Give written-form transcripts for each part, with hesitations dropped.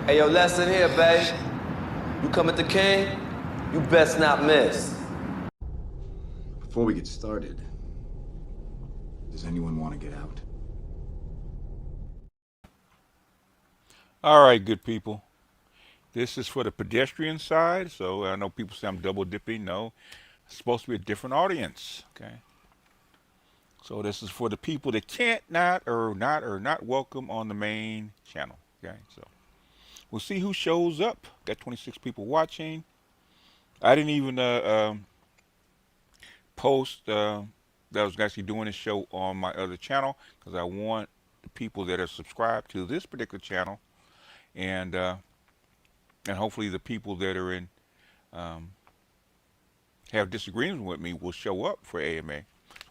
Hey, yo, lesson here, babe. You come at the king, you best not miss. Before we get started, does anyone want to get out? All right, good people. This is for the pedestrian side. So I know people say I'm double dipping. No, it's supposed to be a different audience. Okay. So this is for the people that can't not welcome on the main channel. Okay. So we'll see who shows up. Got 26 people watching. I didn't even post that I was actually doing this show on my other channel because I want the people that are subscribed to this particular channel and uh, and hopefully the people that are in um, have disagreements with me will show up for AMA.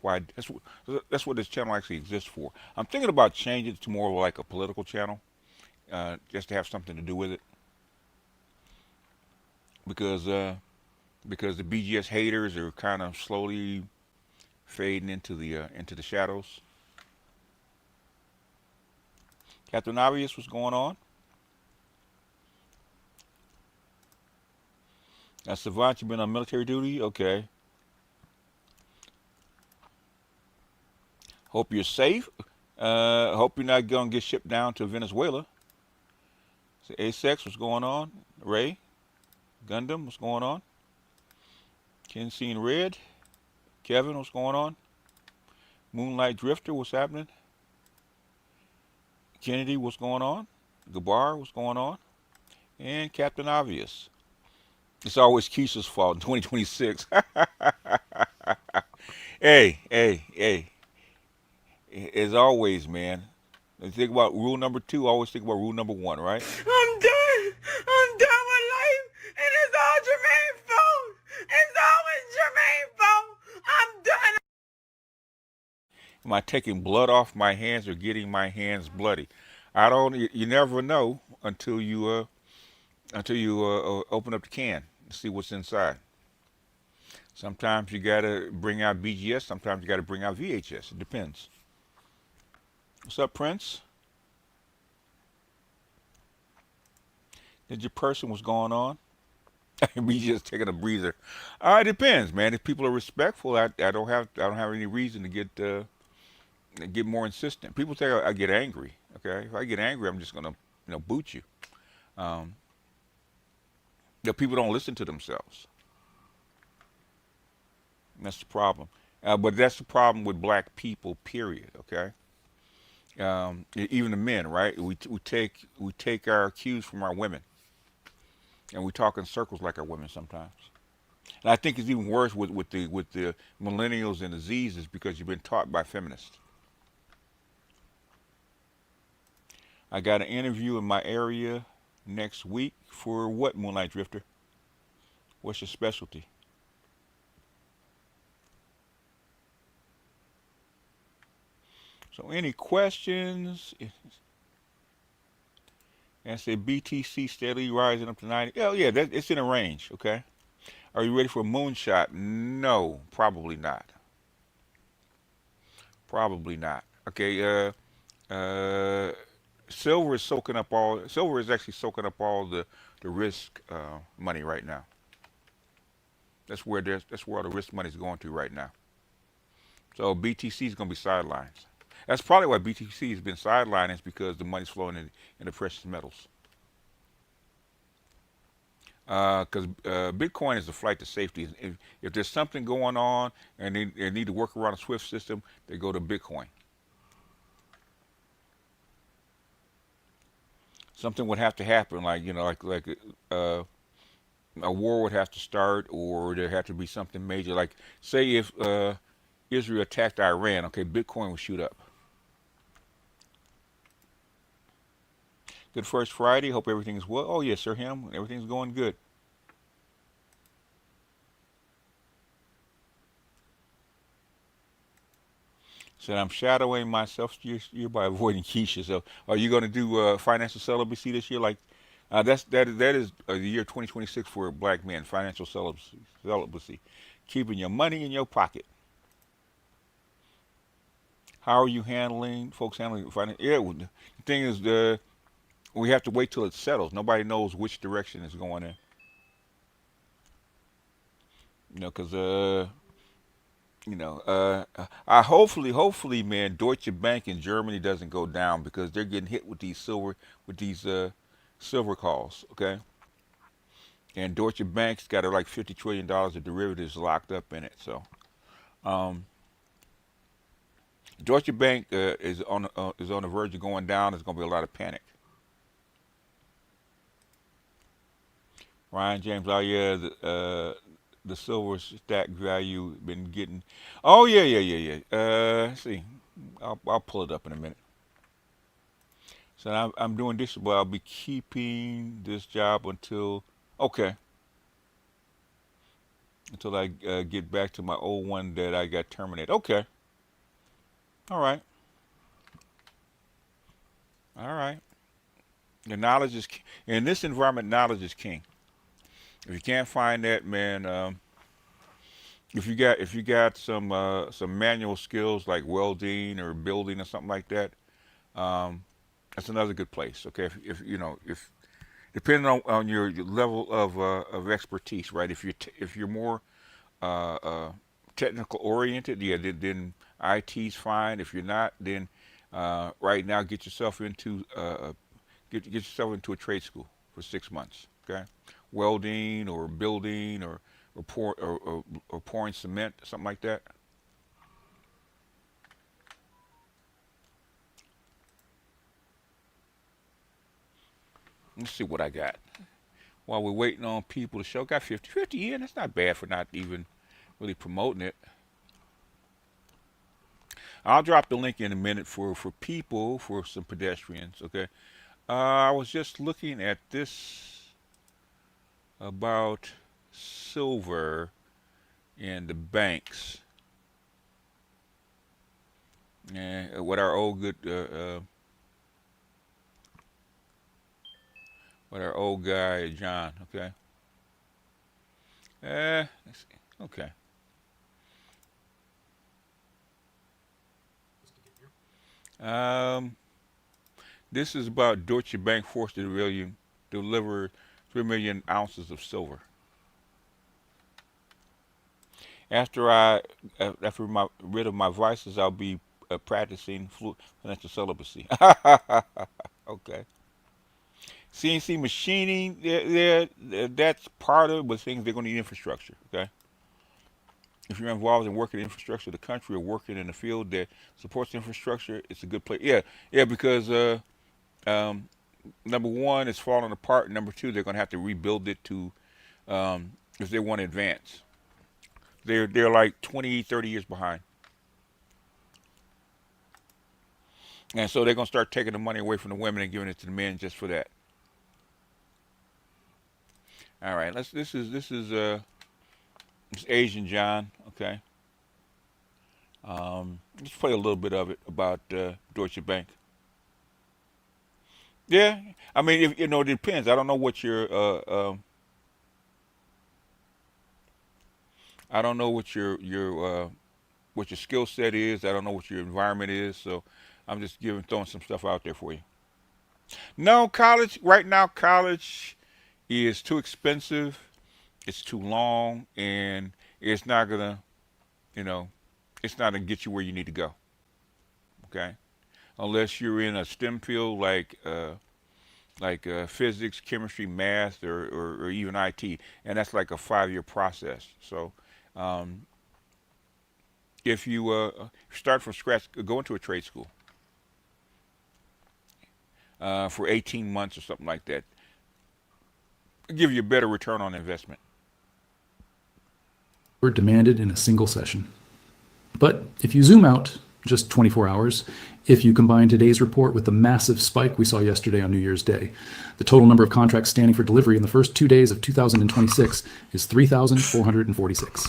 That's what this channel actually exists for. I'm thinking about changing it to more like a political channel, just to have something to do with it, because uh, because the BGS haters are kind of slowly fading into the shadows. Captain Obvious, what's going on? Savant, you been on military duty? Okay. Hope you're safe. Hope you're not gonna get shipped down to Venezuela. So Asex, what's going on? Ray, Gundam, what's going on? Ken seen red. Kevin, what's going on? Moonlight Drifter, what's happening? Kennedy, what's going on? Gabar, what's going on? And Captain Obvious. It's always Keisha's fault in 2026. Hey. As always, man. When you think about rule number 2, always think about rule number 1, right? I'm done. I'm done with life, and it's all Jermaine's fault. It's always Jermaine's fault. I'm done. Am I taking blood off my hands or getting my hands bloody? I don't. You never know until you open up the can and see what's inside. Sometimes you gotta bring out BGS. Sometimes you gotta bring out VHS. It depends. What's up, Prince? Did your person what's going on? BGS taking a breather. It depends, man. If people are respectful, I don't have any reason to get more insistent. People say I get angry. Okay, if I get angry, I'm just gonna boot you. Um, people don't listen to themselves. That's the problem. But that's the problem with black people. Period. Okay. Even the men, right? We take our cues from our women, and we talk in circles like our women sometimes. And I think it's even worse with the millennials and the Z's is because you've been taught by feminists. I got an interview in my area next week for what, Moonlight Drifter? What's your specialty? So any questions? And say BTC steadily rising up to 90. Oh yeah, it's in a range. Okay. Are you ready for a moonshot? No, probably not. Probably not. Okay. Silver is soaking up all. Silver is actually soaking up all the risk money right now. That's where all the risk money is going to right now. So BTC is going to be sidelined. That's probably why BTC has been sidelined is because the money's flowing in the precious metals. Because Bitcoin is the flight to safety. If there's something going on and they need to work around a SWIFT system, they go to Bitcoin. Something would have to happen, like a war would have to start, or there had to be something major. Like say if Israel attacked Iran, okay, Bitcoin would shoot up. Good first Friday. Hope everything's well. Oh yes, Sir Him. Everything's going good. Said I'm shadowing myself this year by avoiding Keisha. So are you going to do financial celibacy this year? Like that is the year 2026 for black men. Financial celibacy, keeping your money in your pocket. How are you handling folks handling finance? Yeah, well, the thing is, We have to wait till it settles. Nobody knows which direction it's going in. You know, because I hopefully, man, Deutsche Bank in Germany doesn't go down because they're getting hit with these silver calls. Okay, and Deutsche Bank's got like $50 trillion of derivatives locked up in it. So, um, Deutsche Bank is on the verge of going down. There's going to be a lot of panic. Ryan James, oh yeah, the silver stack value been getting. Oh yeah. Let's see, I'll pull it up in a minute. So I'm doing this, but I'll be keeping this job until okay, until I get back to my old one that I got terminated. Okay, all right, all right. The knowledge is in this environment. Knowledge is king. If you can't find that, man, if you got some manual skills like welding or building or something like that, um, that's another good place. Okay, if depending on your level of expertise, right? If you're more technical oriented, yeah, then IT's fine. If you're not, then right now get yourself into a trade school for 6 months. Okay, welding or building or pouring cement, something like that. Let's see what I got. While we're waiting on people to show, got 50. Yeah, that's not bad for not even really promoting it. I'll drop the link in a minute for people, for some pedestrians. Okay. I was just looking at this about silver and the banks. And what our old good, what our old guy John. Okay. Let's see. Okay. Um, this is about Deutsche Bank forced to deliver 3 million ounces of silver. After rid of my vices, I'll be practicing financial celibacy. Okay. CNC machining, that's part of it, but things they're going to need infrastructure. Okay. If you're involved in working in infrastructure of the country or working in a field that supports infrastructure, it's a good place. Yeah, because um, number one, it's falling apart. Number two, they're going to have to rebuild it to if they want to advance. They're like 20, 30 years behind. And so they're going to start taking the money away from the women and giving it to the men just for that. All right, this is Asian John, okay? Let's play a little bit of it about Deutsche Bank. Yeah, I mean, if, it depends. I don't know what I don't know what your skill set is. I don't know what your environment is. So I'm just throwing some stuff out there for you. No, college right now. College is too expensive. It's too long, and it's not gonna, you know, it's not gonna get you where you need to go. Okay, unless you're in a STEM field like physics, chemistry, math, or even IT, and that's like a 5-year process. So um, if you start from scratch, go into a trade school for 18 months or something like that. It'll give you a better return on investment. Were demanded in a single session. But if you zoom out just 24 hours, if you combine today's report with the massive spike we saw yesterday on New Year's Day, the total number of contracts standing for delivery in the first 2 days of 2026 is 3,446.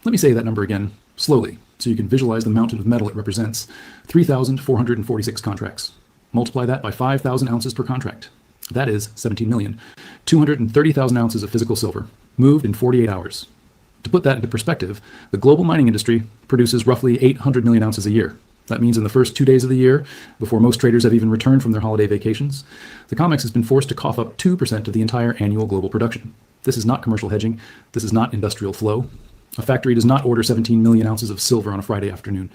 Let me say that number again slowly so you can visualize the mountain of metal it represents. 3,446 contracts. Multiply that by 5,000 ounces per contract. That is 17 million. 230,000 ounces of physical silver moved in 48 hours. To put that into perspective, the global mining industry produces roughly 800 million ounces a year. That means in the first 2 days of the year, before most traders have even returned from their holiday vacations, the COMEX has been forced to cough up 2% of the entire annual global production. This is not commercial hedging. This is not industrial flow. A factory does not order 17 million ounces of silver on a Friday afternoon.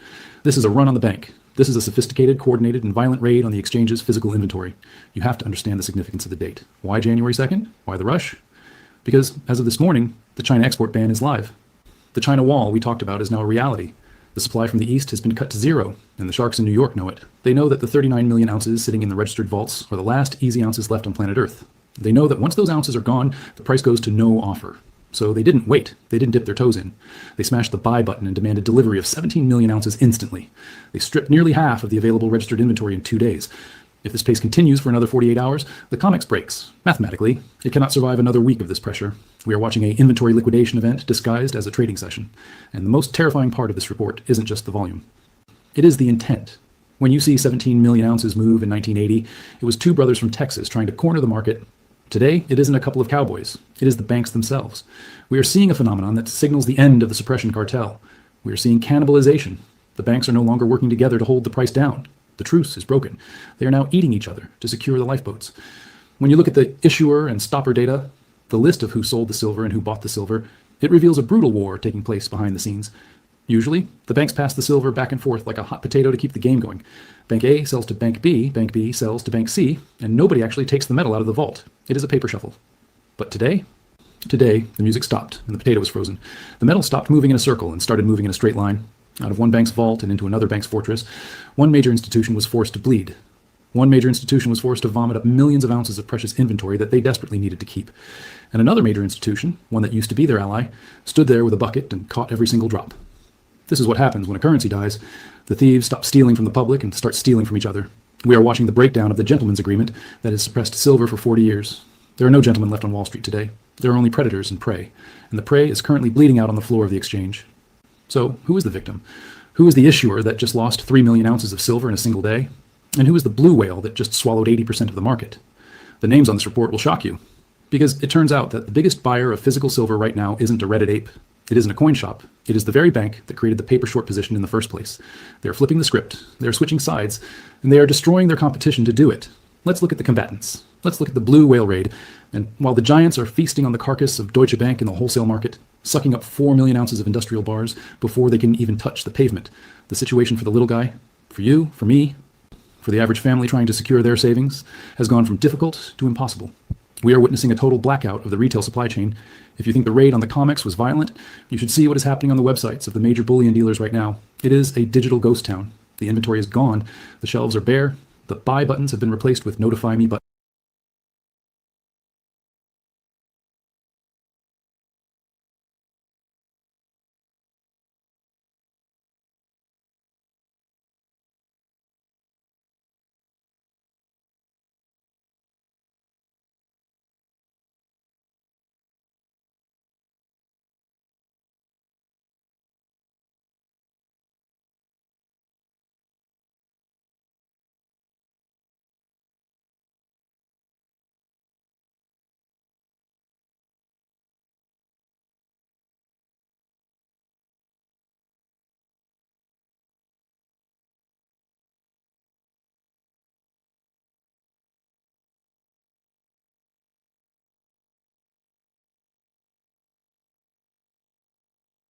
This is a run on the bank. This is a sophisticated, coordinated, and violent raid on the exchange's physical inventory. You have to understand the significance of the date. Why January 2nd? Why the rush? Because as of this morning, the China export ban is live. The China wall we talked about is now a reality. The supply from the east has been cut to zero, and the sharks in New York know it. They know that the 39 million ounces sitting in the registered vaults are the last easy ounces left on planet Earth. They know that once those ounces are gone, the price goes to no offer. So they didn't wait. They didn't dip their toes in. They smashed the buy button and demanded delivery of 17 million ounces instantly. They stripped nearly half of the available registered inventory in 2 days. If this pace continues for another 48 hours, the COMEX breaks. Mathematically, it cannot survive another week of this pressure. We are watching an inventory liquidation event disguised as a trading session. And the most terrifying part of this report isn't just the volume. It is the intent. When you see 17 million ounces move in 1980, it was two brothers from Texas trying to corner the market. Today, it isn't a couple of cowboys. It is the banks themselves. We are seeing a phenomenon that signals the end of the suppression cartel. We are seeing cannibalization. The banks are no longer working together to hold the price down. The truce is broken. They are now eating each other to secure the lifeboats. When you look at the issuer and stopper data, the list of who sold the silver and who bought the silver, it reveals a brutal war taking place behind the scenes. Usually, the banks pass the silver back and forth like a hot potato to keep the game going. Bank A sells to Bank B sells to Bank C, and nobody actually takes the metal out of the vault. It is a paper shuffle. But today, the music stopped and the potato was frozen. The metal stopped moving in a circle and started moving in a straight line. Out of one bank's vault and into another bank's fortress, one major institution was forced to bleed. One major institution was forced to vomit up millions of ounces of precious inventory that they desperately needed to keep. And another major institution, one that used to be their ally, stood there with a bucket and caught every single drop. This is what happens when a currency dies. The thieves stop stealing from the public and start stealing from each other. We are watching the breakdown of the gentleman's agreement that has suppressed silver for 40 years. There are no gentlemen left on Wall Street today. There are only predators and prey. And the prey is currently bleeding out on the floor of the exchange. So, who is the victim? Who is the issuer that just lost 3 million ounces of silver in a single day? And who is the blue whale that just swallowed 80% of the market? The names on this report will shock you, because it turns out that the biggest buyer of physical silver right now isn't a Reddit ape. It isn't a coin shop. It is the very bank that created the paper short position in the first place. They are flipping the script. They are switching sides, and they are destroying their competition to do it. Let's look at the combatants. Let's look at the blue whale raid. And while the giants are feasting on the carcass of Deutsche Bank in the wholesale market, sucking up 4 million ounces of industrial bars before they can even touch the pavement, the situation for the little guy, for you, for me, for the average family trying to secure their savings, has gone from difficult to impossible. We are witnessing a total blackout of the retail supply chain. If you think the raid on the COMEX was violent, you should see what is happening on the websites of the major bullion dealers right now. It is a digital ghost town. The inventory is gone. The shelves are bare. The buy buttons have been replaced with notify me buttons.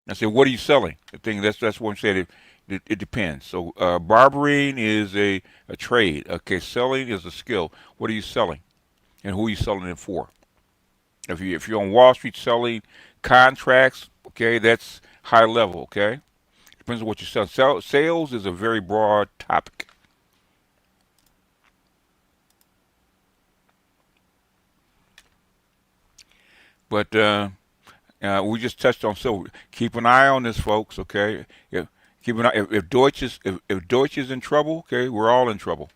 I said, what are you selling? The thing that's what I'm saying. It depends. So barbering is a trade. Okay, selling is a skill. What are you selling, and who are you selling it for? If you're on Wall Street selling contracts, okay, that's high level. Okay, depends on what you sell. Sales is a very broad topic. But we just touched on silver. Keep an eye on this, folks. Okay, keep an eye. If Deutsche is in trouble, okay, we're all in trouble.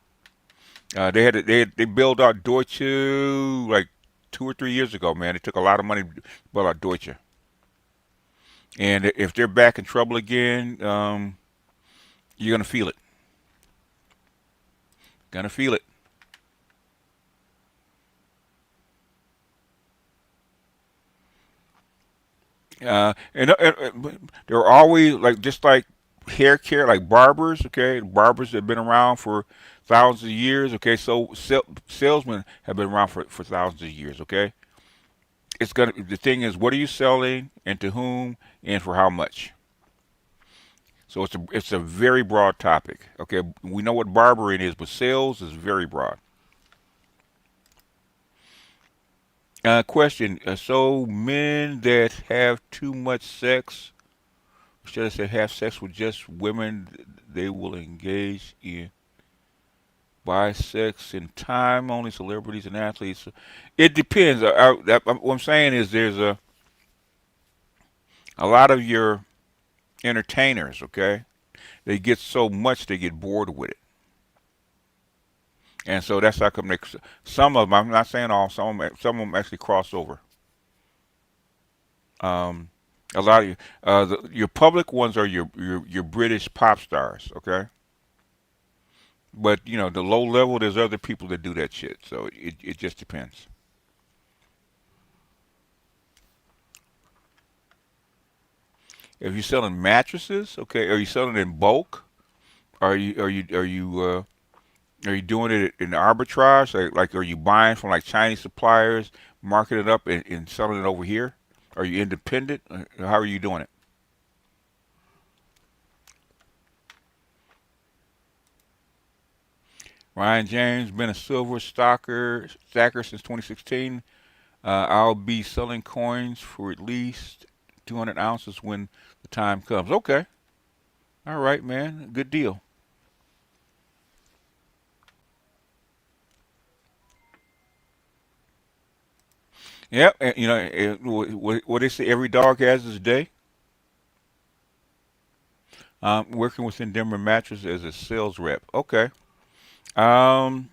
They built out Deutsche like 2 or 3 years ago. Man, it took a lot of money to build out Deutsche. And if they're back in trouble again, you're gonna feel it. Gonna feel it. And there are always like just like hair care, like barbers, okay, barbers that have been around for thousands of years, okay, so salesmen have been around for thousands of years, okay. The thing is, what are you selling and to whom and for how much? So it's a very broad topic, okay. We know what barbering is, but sales is very broad. Question, so men that have too much sex, should I say have sex with just women they will engage in bisex in time only celebrities and athletes? It depends. What I'm saying is there's a lot of your entertainers, okay, they get so much they get bored with it. And so that's how come some of them, I'm not saying all, some of them actually cross over. Um, a lot of your public ones are your British pop stars, okay? But you know, the low level, there's other people that do that shit. So it just depends. If you're selling mattresses, okay, are you selling in bulk? Are you doing it in arbitrage? Like are you buying from like Chinese suppliers, marking it up and selling it over here? Are you independent? How are you doing it? Ryan James, been a silver stacker since 2016. I'll be selling coins for at least 200 ounces when the time comes. Okay. All right, man. Good deal. Yep. And, you know, what they say, every dog has his day. Working within Denver Mattress as a sales rep. Okay. Um,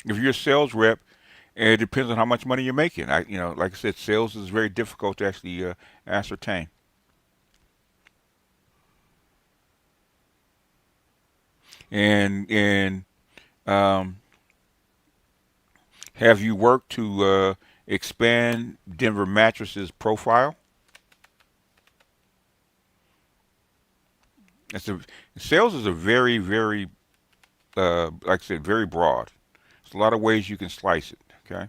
if you're a sales rep, it depends on how much money you're making. Like I said, sales is very difficult to actually ascertain. And um, have you worked to expand Denver Mattress's profile? It's a Sales is a very, very, like I said, very broad. There's a lot of ways you can slice it. Okay.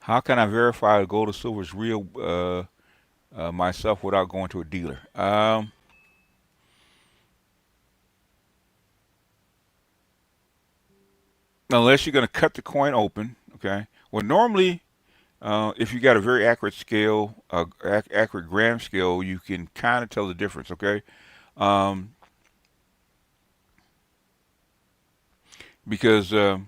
How can I verify the gold or silver is real myself without going to a dealer? Unless you're going to cut the coin open. Okay. Well, normally, if you got a very accurate scale, accurate gram scale, you can kind of tell the difference. Okay. Um, because uh,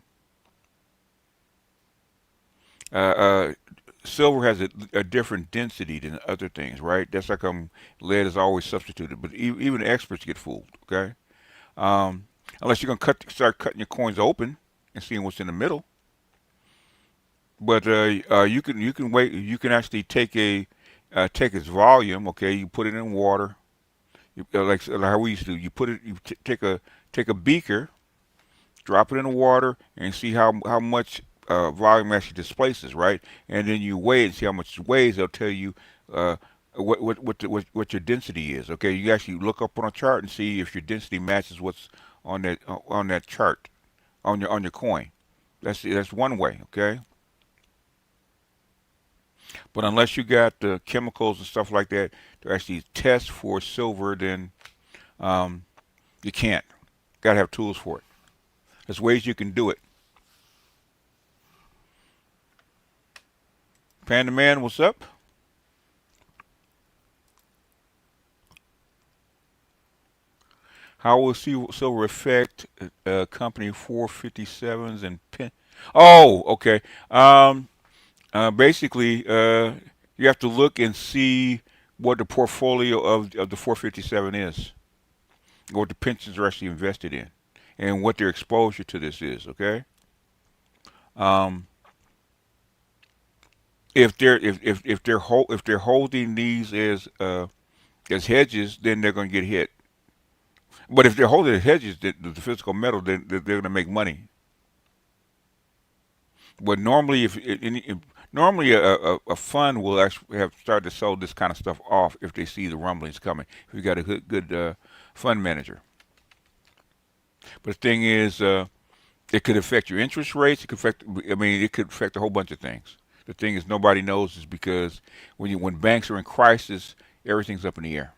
uh, silver has a different density than other things, right? That's like lead is always substituted, but even experts get fooled. Okay, unless you're gonna start cutting your coins open and seeing what's in the middle. But you can wait. You can actually take its volume. Okay, you put it in water. Like how we used to. You put it. Take a beaker, drop it in the water, and see how much volume actually displaces, right? And then you weigh it and see how much it weighs. They'll tell you uh, what your density is. Okay, you actually look up on a chart and see if your density matches what's on that chart on your coin. That's one way. Okay, but unless you got the chemicals and stuff like that to actually test for silver, then um, you can't. Got to have tools for it. There's ways you can do it. Panda Man, what's up? How will silver affect company 457s and pin? Oh, okay. Basically, you have to look and see what the portfolio of the 457 is, what the pensions are actually invested in, and what their exposure to this is. Okay. Um, if they're holding these as hedges, then they're going to get hit But if they're holding the hedges, the physical metal, then they're going to make money. But normally, if normally a fund will actually have started to sell this kind of stuff off if they see the rumblings coming. If you got a good fund manager. But the thing is, it could affect your interest rates. It could affect. I mean, it could affect a whole bunch of things. The thing is, nobody knows is because when banks are in crisis, everything's up in the air.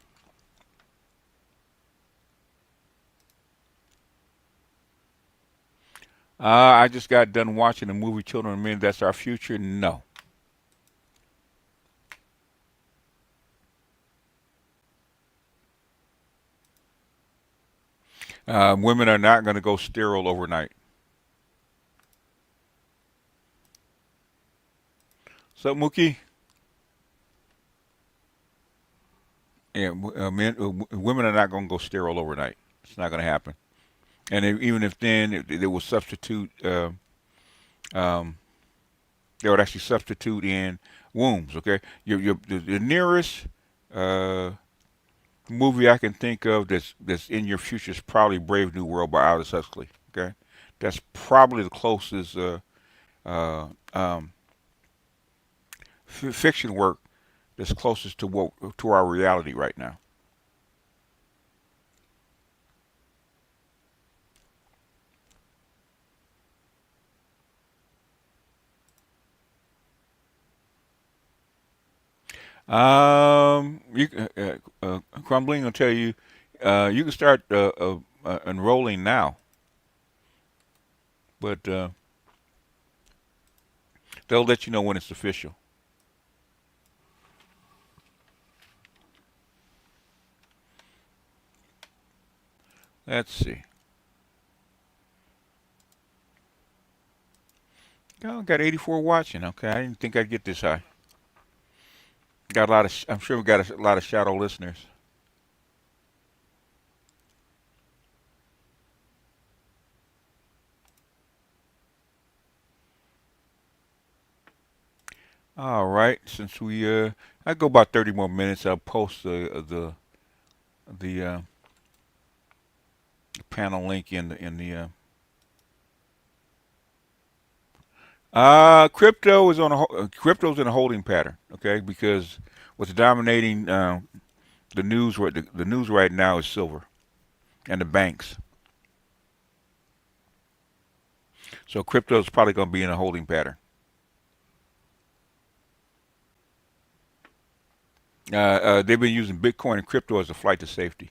I just got done watching the movie Children of Men. That's Our Future. No. Women are not going to go sterile overnight. So, Mookie? Yeah, women are not going to go sterile overnight. It's not going to happen. And even if then, they will substitute, um, they would actually substitute in wombs. Okay, the nearest uh, movie I can think of that's in your future is probably Brave New World by Aldous Huxley. Okay, that's probably the closest uh, um, fiction work that's closest to what to our reality right now. Crumbling will tell you you can start enrolling now, but they'll let you know when it's official. Let's see. Oh, got 84 watching. Okay, I didn't think I'd get this high. Got a lot of. I'm sure we got a lot of shadow listeners. All right. Since I go about 30 more minutes. I'll post the panel link in the. Crypto is crypto's in a holding pattern. Okay, because what's dominating the news the news right now is silver and the banks. So crypto is probably going to be in a holding pattern. They've been using Bitcoin and crypto as a flight to safety.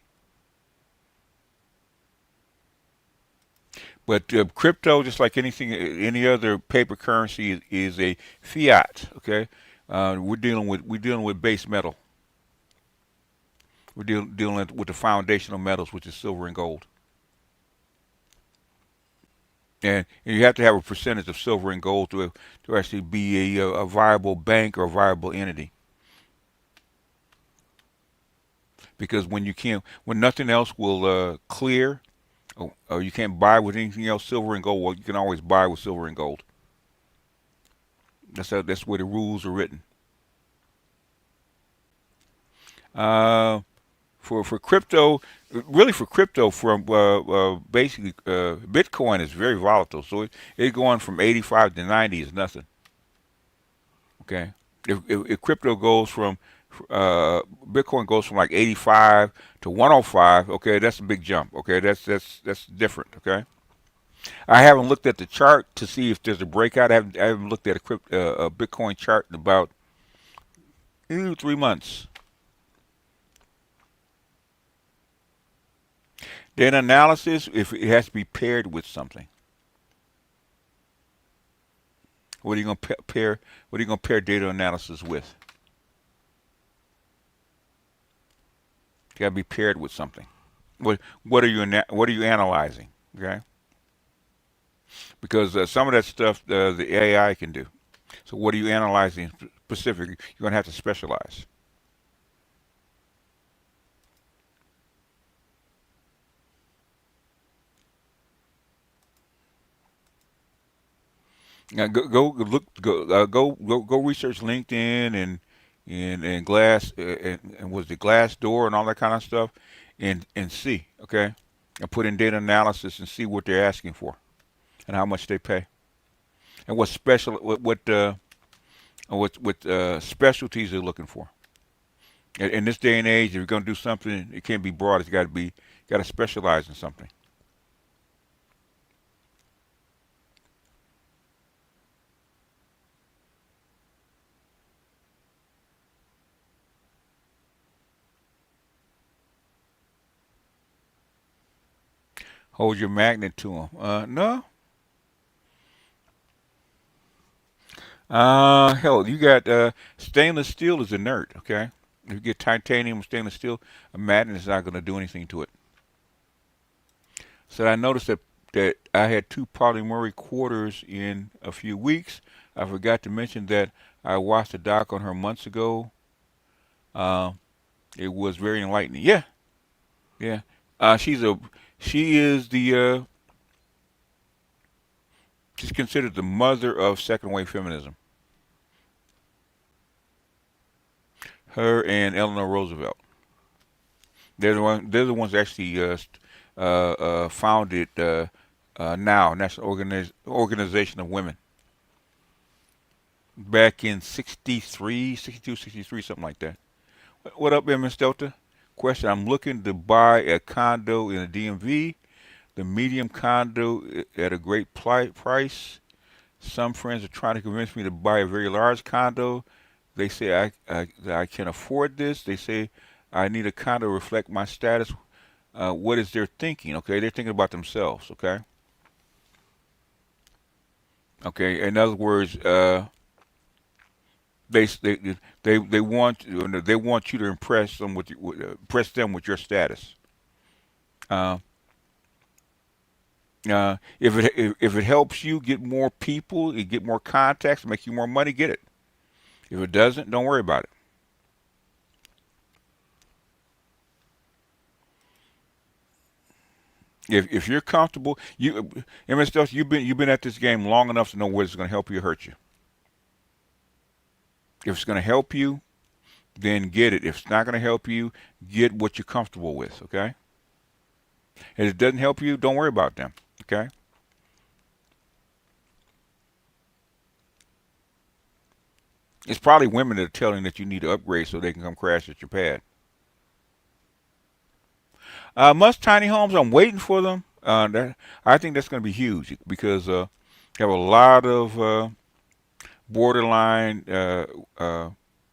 But crypto, just like anything, any other paper currency, is a fiat. Okay, we're dealing with base metal. We're dealing with the foundational metals, which is silver and gold. And you have to have a percentage of silver and gold to actually be a viable bank or a viable entity. Because when nothing else will clear, or you can't buy with anything else, silver and gold. Well, you can always buy with silver and gold. That's where the rules are written. Uh, for crypto, really for crypto, from basically Bitcoin is very volatile. So it going from 85 to 90 is nothing. Okay, if crypto goes from Bitcoin goes from like 85 to 105, okay, that's a big jump. Okay, that's different. Okay, I haven't looked at the chart to see if there's a breakout. I haven't looked at a Bitcoin chart in about 3 months. Data analysis, if it has to be paired with something. What are you going to pair? What are you going to pair data analysis with? It's got to be paired with something. What are you analyzing? Okay, because some of that stuff the AI can do. So what are you analyzing specifically? You're going to have to specialize. Now go look go research LinkedIn and Glass and was the Glass Door and all that kind of stuff. and see, okay, and put in data analysis and see what they're asking for and how much they pay and what special what specialties they're looking for. In this day and age, if you're going to do something, it can't be broad. It's got to specialize in something. Hold your magnet to them. No. Hell, you got stainless steel is inert. Okay, if you get titanium, stainless steel, a magnet is not going to do anything to it. So I noticed that I had two polymeric quarters in a few weeks. I forgot to mention that I watched a doc on her months ago. Uh, it was very enlightening. Yeah, yeah. She is she's considered the mother of second wave feminism. Her and Eleanor Roosevelt. They're the ones that actually founded now National Organization of Women back in 63, 62, 63, something like that. What up, MS Delta? Question: I'm looking to buy a condo in the DMV. The medium condo at a great price. Some friends are trying to convince me to buy a very large condo. They say I can afford this. They say I need a condo to reflect my status. What is their thinking? Okay, they're thinking about themselves. Okay. Okay. In other words, they want you to impress them impress them with your status. Uh, if it helps you get more people, you get more contacts, make you more money, get it. If it doesn't, don't worry about it. If you're comfortable, MS Delta, you've been at this game long enough to know whether it's going to help you or hurt you. If it's going to help you, then get it. If it's not going to help you, get what you're comfortable with. Okay. If it doesn't help you, don't worry about them. Okay. It's probably women that are telling that you need to upgrade so they can come crash at your pad. Most tiny homes, I'm waiting for them. I think that's going to be huge because you have a lot of borderline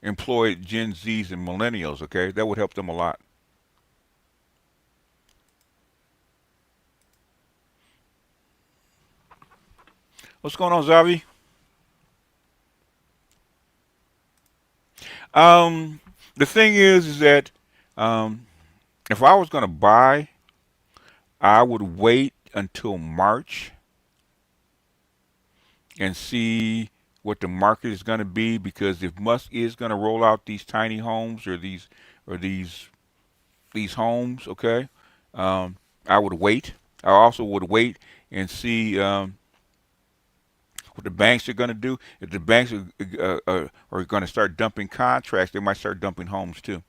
employed Gen Zs and millennials. Okay, that would help them a lot. What's going on, Zavi? The thing is that if I was going to buy, I would wait until March and see what the market is going to be because if Musk is going to roll out these tiny homes or these homes, okay, I would wait. I also would wait and see what the banks are going to do. If the banks are going to start dumping contracts, they might start dumping homes too.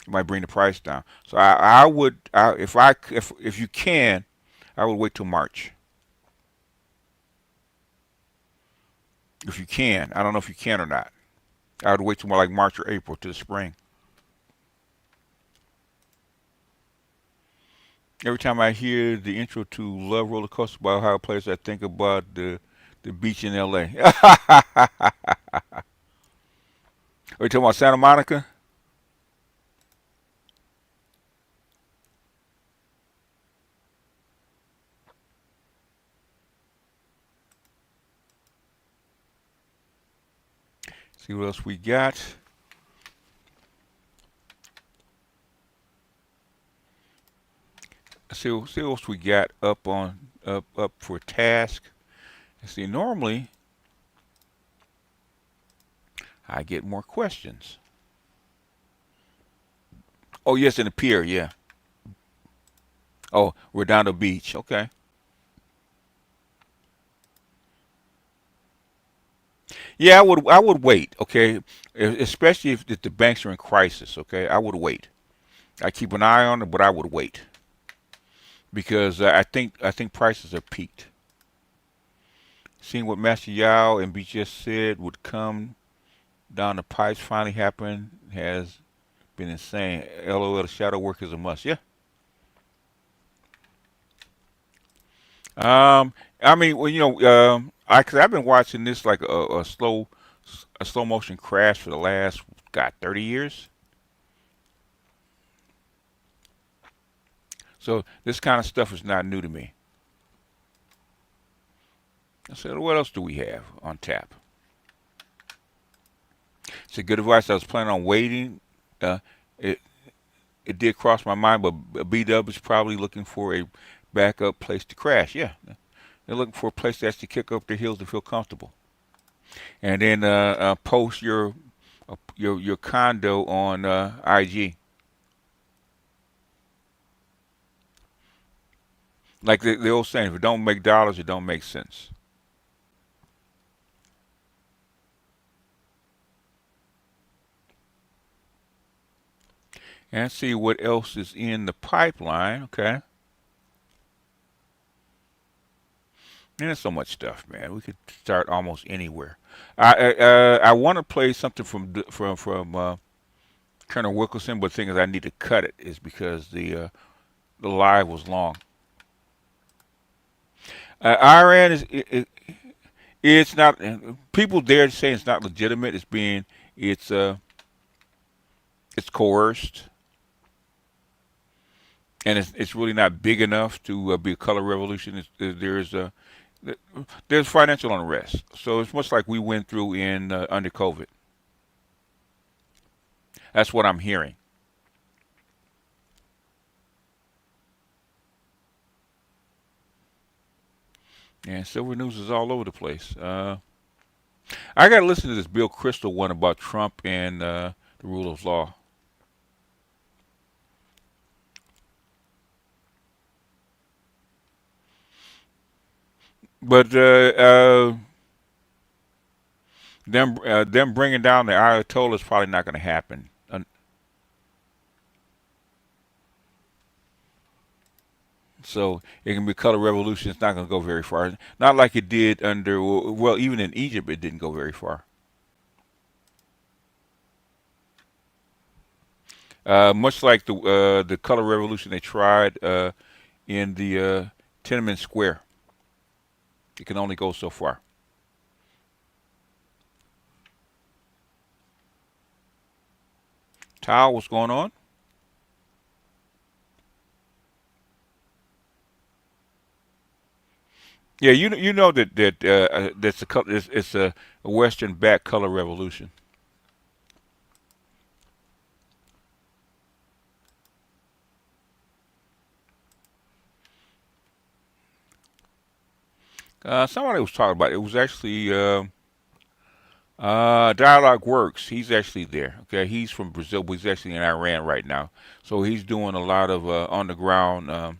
It might bring the price down. So I would, if you can, I would wait till March. If you can, I don't know if you can or not. I would wait till more like March or April to the spring. Every time I hear the intro to Love Roller Coaster by Ohio Players, I think about the beach in L.A. Are you talking about Santa Monica? See what else we got. See what else we got up for task. See, normally I get more questions. Oh yes, in the pier, yeah. Oh, we're down the beach. Okay. Yeah, I would wait. Okay, especially if the banks are in crisis. Okay, I would wait. I keep an eye on it, but I would wait because I think prices have peaked. Seeing what Master Yao and B just said would come down the pipes finally happen has been insane. LOL, the shadow work is a must. Yeah. I mean, well, cause I've been watching this like a slow motion crash for the last, God, 30 years. So this kind of stuff is not new to me. I said, what else do we have on tap? It's a good advice. I was planning on waiting. Uh, it it did cross my mind, but B Dub is probably looking for a backup place to crash. Yeah, they're looking for a place to actually kick up their heels to feel comfortable, and then post your condo on IG. Like the old saying, if it don't make dollars, it don't make sense. And see what else is in the pipeline. Okay. And there's so much stuff, man. We could start almost anywhere. I want to play something from Colonel Wilkerson, but the thing is, I need to cut it is because the live was long. Iran it's not, people dare say it's not legitimate. It's uh it's coerced, and it's really not big enough to be a color revolution. There's financial unrest, so it's much like we went through in under COVID. That's what I'm hearing. And silver news is all over the place. I got to listen to this Bill Kristol one about Trump and the rule of law. But them bringing down the Ayatollah is probably not going to happen. So it can be color revolution. It's not going to go very far. Not like it did under, well, even in Egypt, it didn't go very far. Much like the color revolution they tried in the Tiananmen Square. It can only go so far. Tao, what's going on? Yeah, you know that's it's a Western back color revolution. Somebody was talking about it. It was actually Dialogue Works. He's actually there. Okay, he's from Brazil, but he's actually in Iran right now. So he's doing a lot of on the ground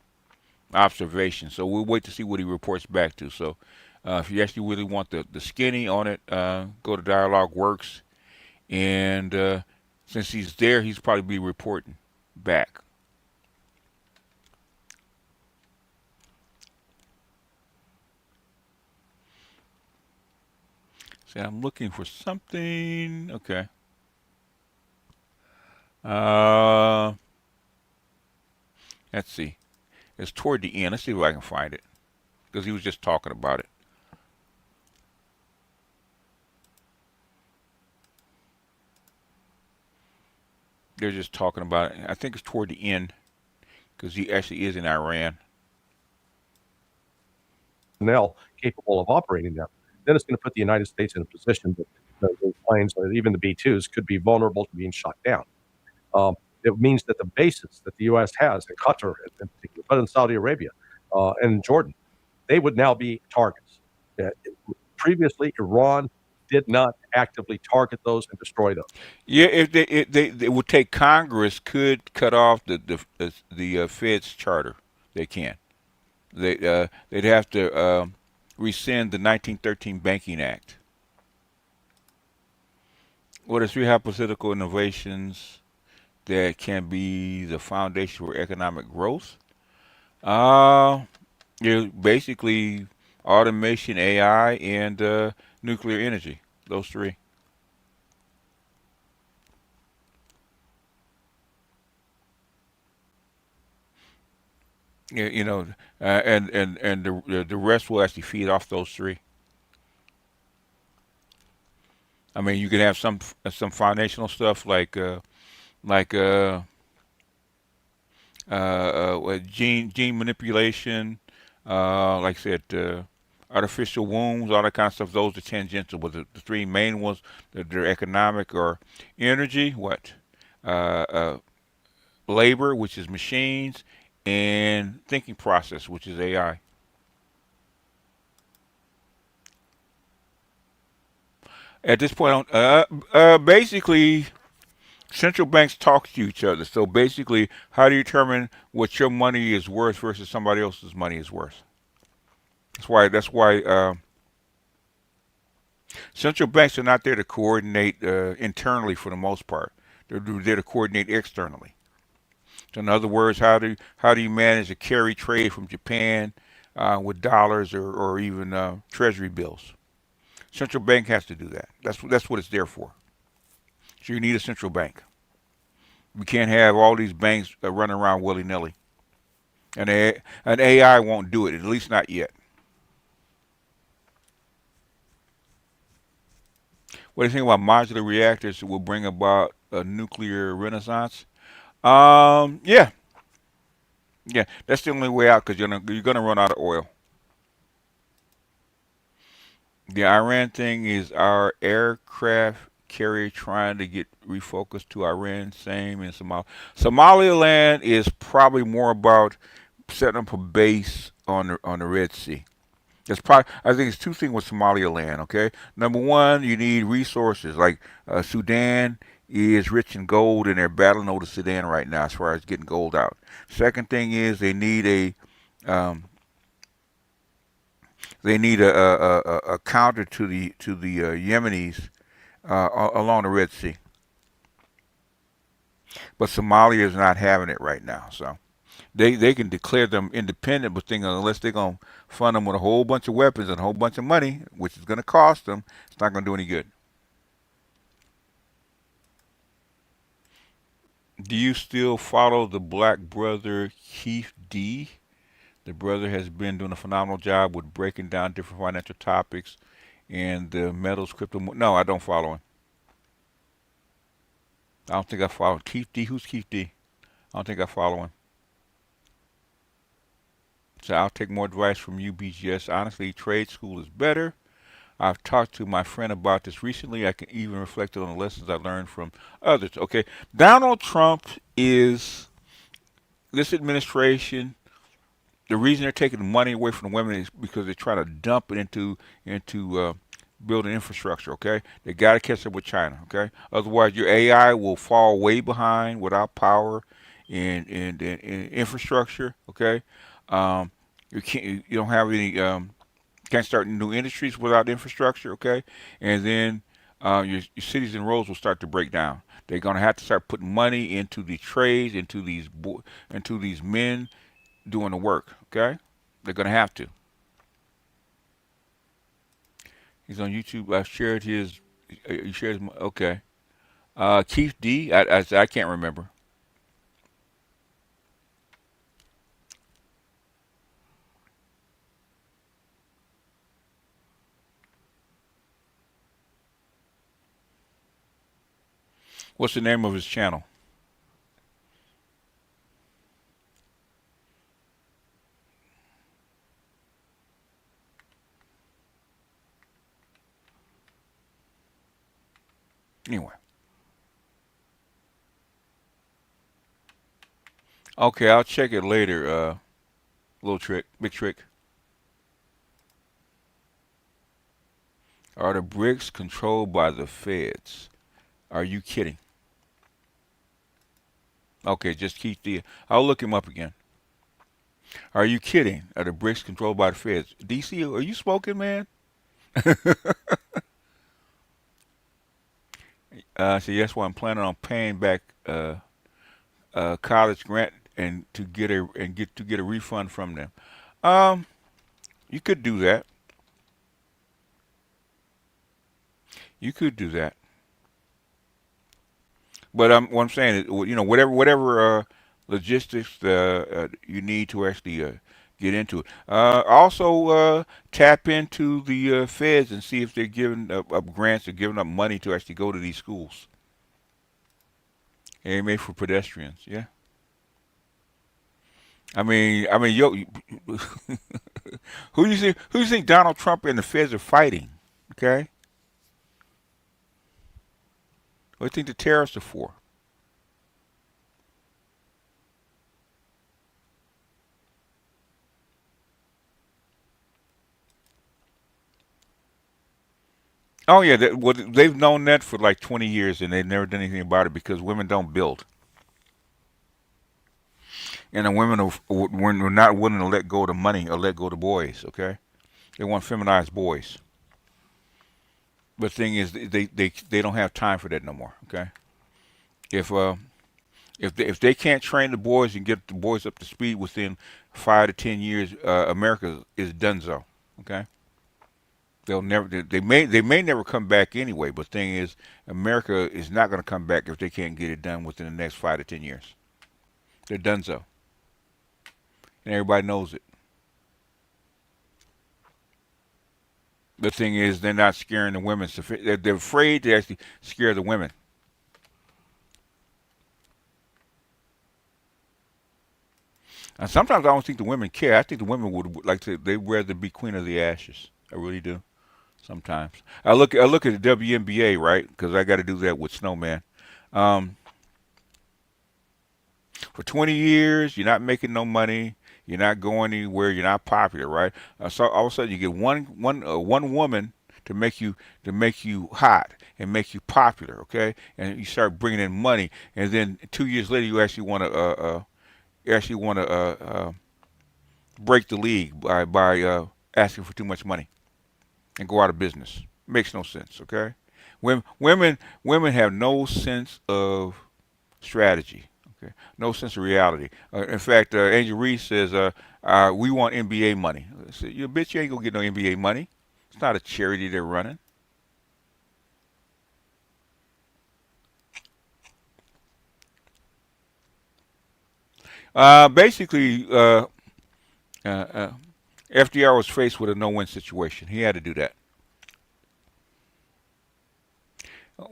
observation. So we'll wait to see what he reports back to. So if you actually really want the skinny on it, go to Dialogue Works, and since he's there, he's probably be reporting back. See, I'm looking for something. Okay. Uh, let's see. It's toward the end. Let's see if I can find it because he was just talking about it. They're just talking about it. I think it's toward the end because he actually is in Iran. Personnel capable of operating them. Then it's going to put the United States in a position that those planes, or even the B-2s, could be vulnerable to being shot down. It means that the bases that the U.S. has in Qatar, in particular, but in Saudi Arabia and in Jordan, they would now be targets. Previously, Iran did not actively target those and destroy those. Yeah, if they would take Congress could cut off the Fed's charter. They can. They'd have to rescind the 1913 Banking Act. What are three hypothetical innovations that can be the foundation for economic growth? Uh, basically automation, AI, and nuclear energy. Those three. You know, and the rest will actually feed off those three. I mean, you can have some foundational stuff like gene manipulation, like I said, artificial wombs, all that kind of stuff. Those are tangential, but the three main ones that are economic are energy, what, uh, uh, labor, which is machines, and thinking process, which is AI. At this point, basically, central banks talk to each other. So basically, how do you determine what your money is worth versus somebody else's money is worth? That's why central banks are not there to coordinate internally for the most part. They're there to coordinate externally. So in other words, how do you manage a carry trade from Japan with dollars or even treasury bills? Central bank has to do that. That's what it's there for. So you need a central bank. We can't have all these banks running around willy nilly. An AI won't do it, at least not yet. What do you think about modular reactors that will bring about a nuclear renaissance? Yeah, yeah, that's the only way out because you're gonna run out of oil. The Iran thing is our aircraft carrier trying to get refocused to Iran. Same in Somalia. Somaliland is probably more about setting up a base on the Red Sea. That's probably, I think it's two things with Somaliland. Okay, number one, you need resources like Sudan is rich in gold, and they're battling over Sudan right now as far as getting gold out. Second thing is um, they need a counter to the Yemenis along the Red Sea, but Somalia is not having it right now. So they can declare them independent, but unless they're gonna fund them with a whole bunch of weapons and a whole bunch of money, which is gonna cost them, it's not gonna do any good. Do you still follow the black brother Keith D? The brother has been doing a phenomenal job with breaking down different financial topics and the metals, crypto. No, I don't follow him. I don't think I follow Keith D. Who's Keith D? I don't think I follow him. So I'll take more advice from you, BGS. Honestly, trade school is better. I've talked to my friend about this recently. I can even reflect on the lessons I learned from others. Okay, Donald Trump is this administration. The reason they're taking money away from the women is because they're trying to dump it into building infrastructure. Okay, they got to catch up with China. Okay, otherwise your AI will fall way behind without power and infrastructure. Okay, um, you don't have any can't start new industries without infrastructure. Okay, and then your cities and roads will start to break down. They're gonna have to start putting money into the trades, into these men doing the work. Okay, they're gonna have to. He's on YouTube. I shared his. You shared his. Okay. Keith D. I can't remember. What's the name of his channel? Anyway. Okay, I'll check it later. Little trick, big trick. Are the BRICS controlled by the feds? Are you kidding? Okay, just keep the. I'll look him up again. Are you kidding? Are the BRICS controlled by the feds? DC, are you smoking, man? So that's why I'm planning on paying back college grant and to get a refund from them. Um, you could do that. You could do that. But what I'm saying is, whatever logistics you need to actually get into it. Also, tap into the feds and see if they're giving up grants or giving up money to actually go to these schools. AMA for pedestrians. Yeah. Yo, who you think Donald Trump and the feds are fighting? Okay. What do you think the terrorists are for? Oh yeah, they've known that for like 20 years, and they've never done anything about it because women don't build, and the women are not willing to let go of the money or let go of the boys. Okay, they want feminized boys. But the thing is, they don't have time for that no more. Okay, if they can't train the boys and get the boys up to speed within 5 to 10 years, America is donezo. Okay, they'll never. They may never come back anyway. But the thing is, America is not going to come back if they can't get it done within the next 5 to 10 years. They're donezo, and everybody knows it. The thing is, they're not scaring the women. They're afraid to actually scare the women. And sometimes I don't think the women care. I think the women would like to. They'd rather be queen of the ashes. I really do. Sometimes I look at the WNBA, right? Because I got to do that with Snowman. Um, for 20 years, you're not making no money. You're not going anywhere. You're not popular, right? So all of a sudden, you get one woman to make you hot and make you popular, okay? And you start bringing in money, and then 2 years later, you actually want to break the league by asking for too much money and go out of business. Makes no sense, okay? Women have no sense of strategy. Okay, no sense of reality. In fact, Angel Reese says, "We want NBA money." I said, "You bitch, you ain't gonna get no NBA money. It's not a charity they're running." Basically, FDR was faced with a no-win situation. He had to do that.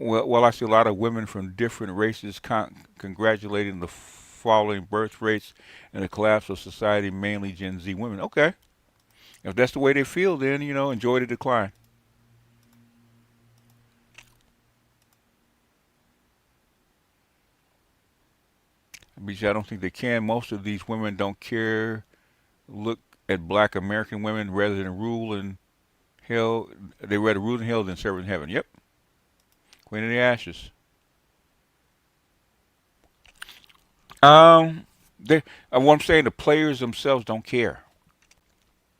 Well, I see a lot of women from different races congratulating the falling birth rates and the collapse of society, mainly Gen Z women. Okay, if that's the way they feel, then enjoy the decline. Because I don't think they can. Most of these women don't care. Look at Black American women rather than rule in hell. They rather rule in hell than serve in heaven. Yep, Queen of the Ashes. Um, what I'm saying, the players themselves don't care.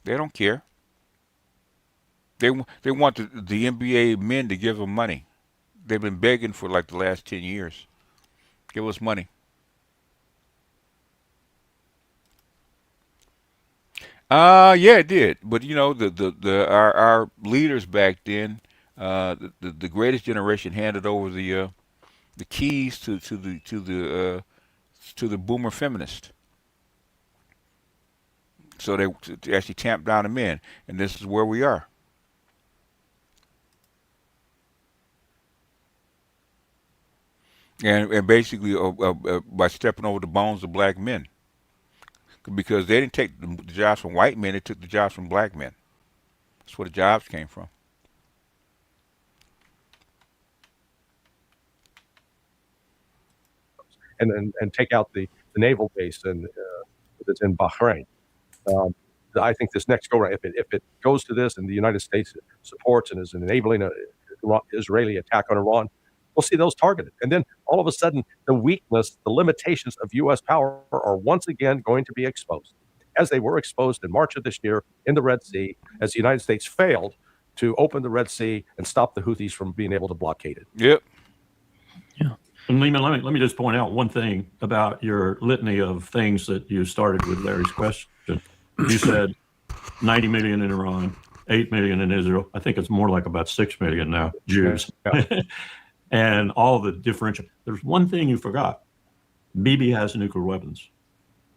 They don't care. They want the NBA men to give them money. They've been begging for like the last 10 years. Give us money. Yeah, it did. But our leaders back then, the greatest generation handed over the keys to the boomer feminist. So they to actually tamp down the men, and this is where we are. And basically by stepping over the bones of black men, because they didn't take the jobs from white men; they took the jobs from black men. That's where the jobs came from. and take out the naval base that's in Bahrain. Um, I think this next go round, if it goes to this and the United States supports and is enabling a Israeli attack on Iran, we'll see those targeted. And then all of a sudden, the weakness, the limitations of U.S. power are once again going to be exposed, as they were exposed in March of this year in the Red Sea, as the United States failed to open the Red Sea and stop the Houthis from being able to blockade it. Yep. Yeah. And Lehman, let me just point out one thing about your litany of things that you started with Larry's question. You said 90 million in Iran, 8 million in Israel. I think it's more like about 6 million now, Jews. Yeah. And all the differential. There's one thing you forgot. Bibi has nuclear weapons,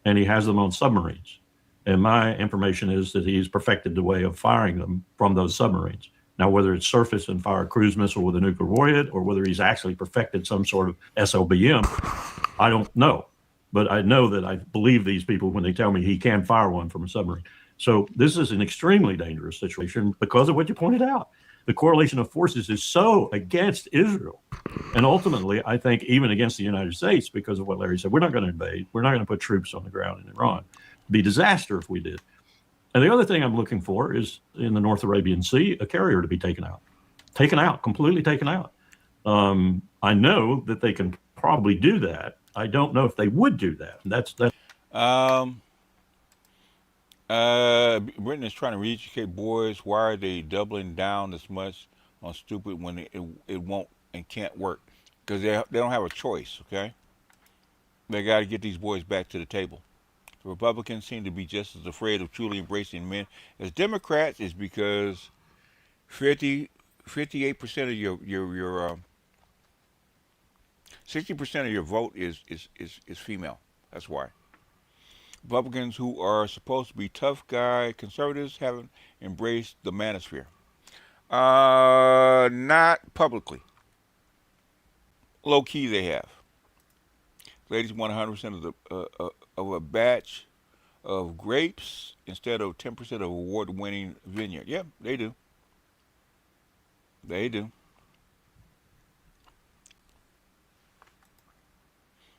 and he has them on submarines. And my information is that he's perfected the way of firing them from those submarines. Now, whether it's surface and fire a cruise missile with a nuclear warhead, or whether he's actually perfected some sort of SLBM, I don't know. But I know that I believe these people when they tell me he can fire one from a submarine. So this is an extremely dangerous situation because of what you pointed out. The correlation of forces is so against Israel. And ultimately, I think even against the United States, because of what Larry said, we're not going to invade. We're not going to put troops on the ground in Iran. It'd be a disaster if we did. And the other thing I'm looking for is in the North Arabian Sea, a carrier to be taken out, completely taken out. I know that they can probably do that. I don't know if they would do that. And that's Britain is trying to re-educate boys. Why are they doubling down this much on stupid when it won't and can't work? Because they don't have a choice, okay? They got to get these boys back to the table. The Republicans seem to be just as afraid of truly embracing men as Democrats. Is because 58% of your 60% of your vote is female. That's why. Republicans who are supposed to be tough guy conservatives haven't embraced the manosphere. Not publicly. Low key they have. Ladies want 100% of a batch of grapes instead of 10% of award-winning vineyard. Yep, they do. They do.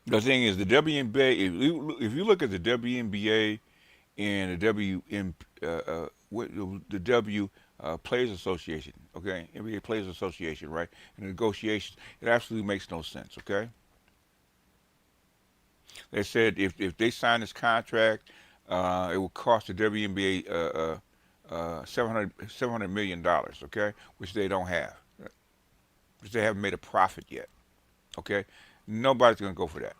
The thing is, the WNBA. If you look at the WNBA and the W Players Association, okay, NBA Players Association, right, and the negotiations, it absolutely makes no sense. Okay. They said if they sign this contract, it will cost the WNBA $700 million, okay, which they don't have, which they haven't made a profit yet, okay. Nobody's going to go for that.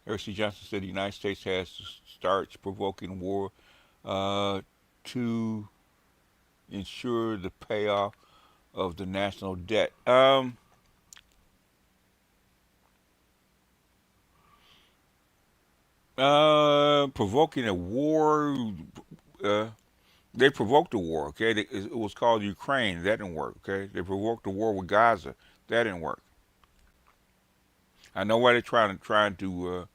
Eric C. Johnson said the United States has to start provoking war to ensure the payoff of the national debt. Provoking a war. They provoked a war. Okay, it was called Ukraine. That didn't work. Okay, they provoked a war with Gaza. That didn't work. I know why they're trying to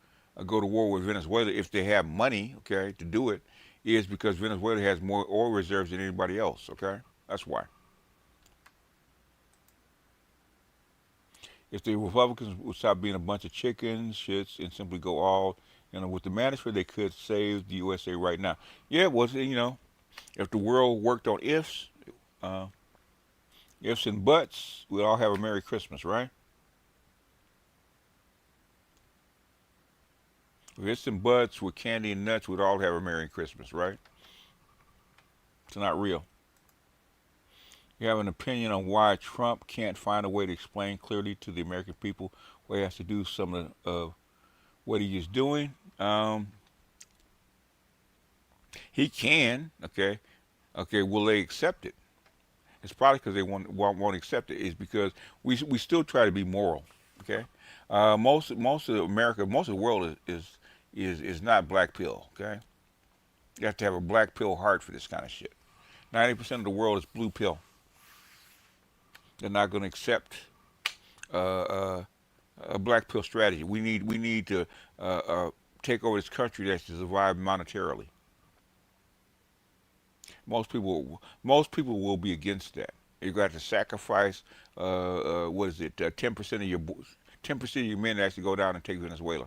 go to war with Venezuela if they have money. Okay, to do it is because Venezuela has more oil reserves than anybody else. Okay, that's why. If the Republicans would stop being a bunch of chickens, shits, and simply go all, with the manosphere, they could save the USA right now. Yeah, if the world worked on ifs and buts, we'd all have a Merry Christmas, right? If ifs and buts with candy and nuts, we'd all have a Merry Christmas, right? It's not real. You have an opinion on why Trump can't find a way to explain clearly to the American people what he has to do some of what he is doing? He can, okay. Okay, will they accept it? It's probably because they won't accept it. It's because we still try to be moral, okay. Most of America, most of the world is not black pill, okay. You have to have a black pill heart for this kind of shit. 90% of the world is blue pill. They're not going to accept a black pill strategy. We need to take over this country that's to survive monetarily. Most people will be against that. You got to sacrifice 10% of your men to actually go down and take Venezuela.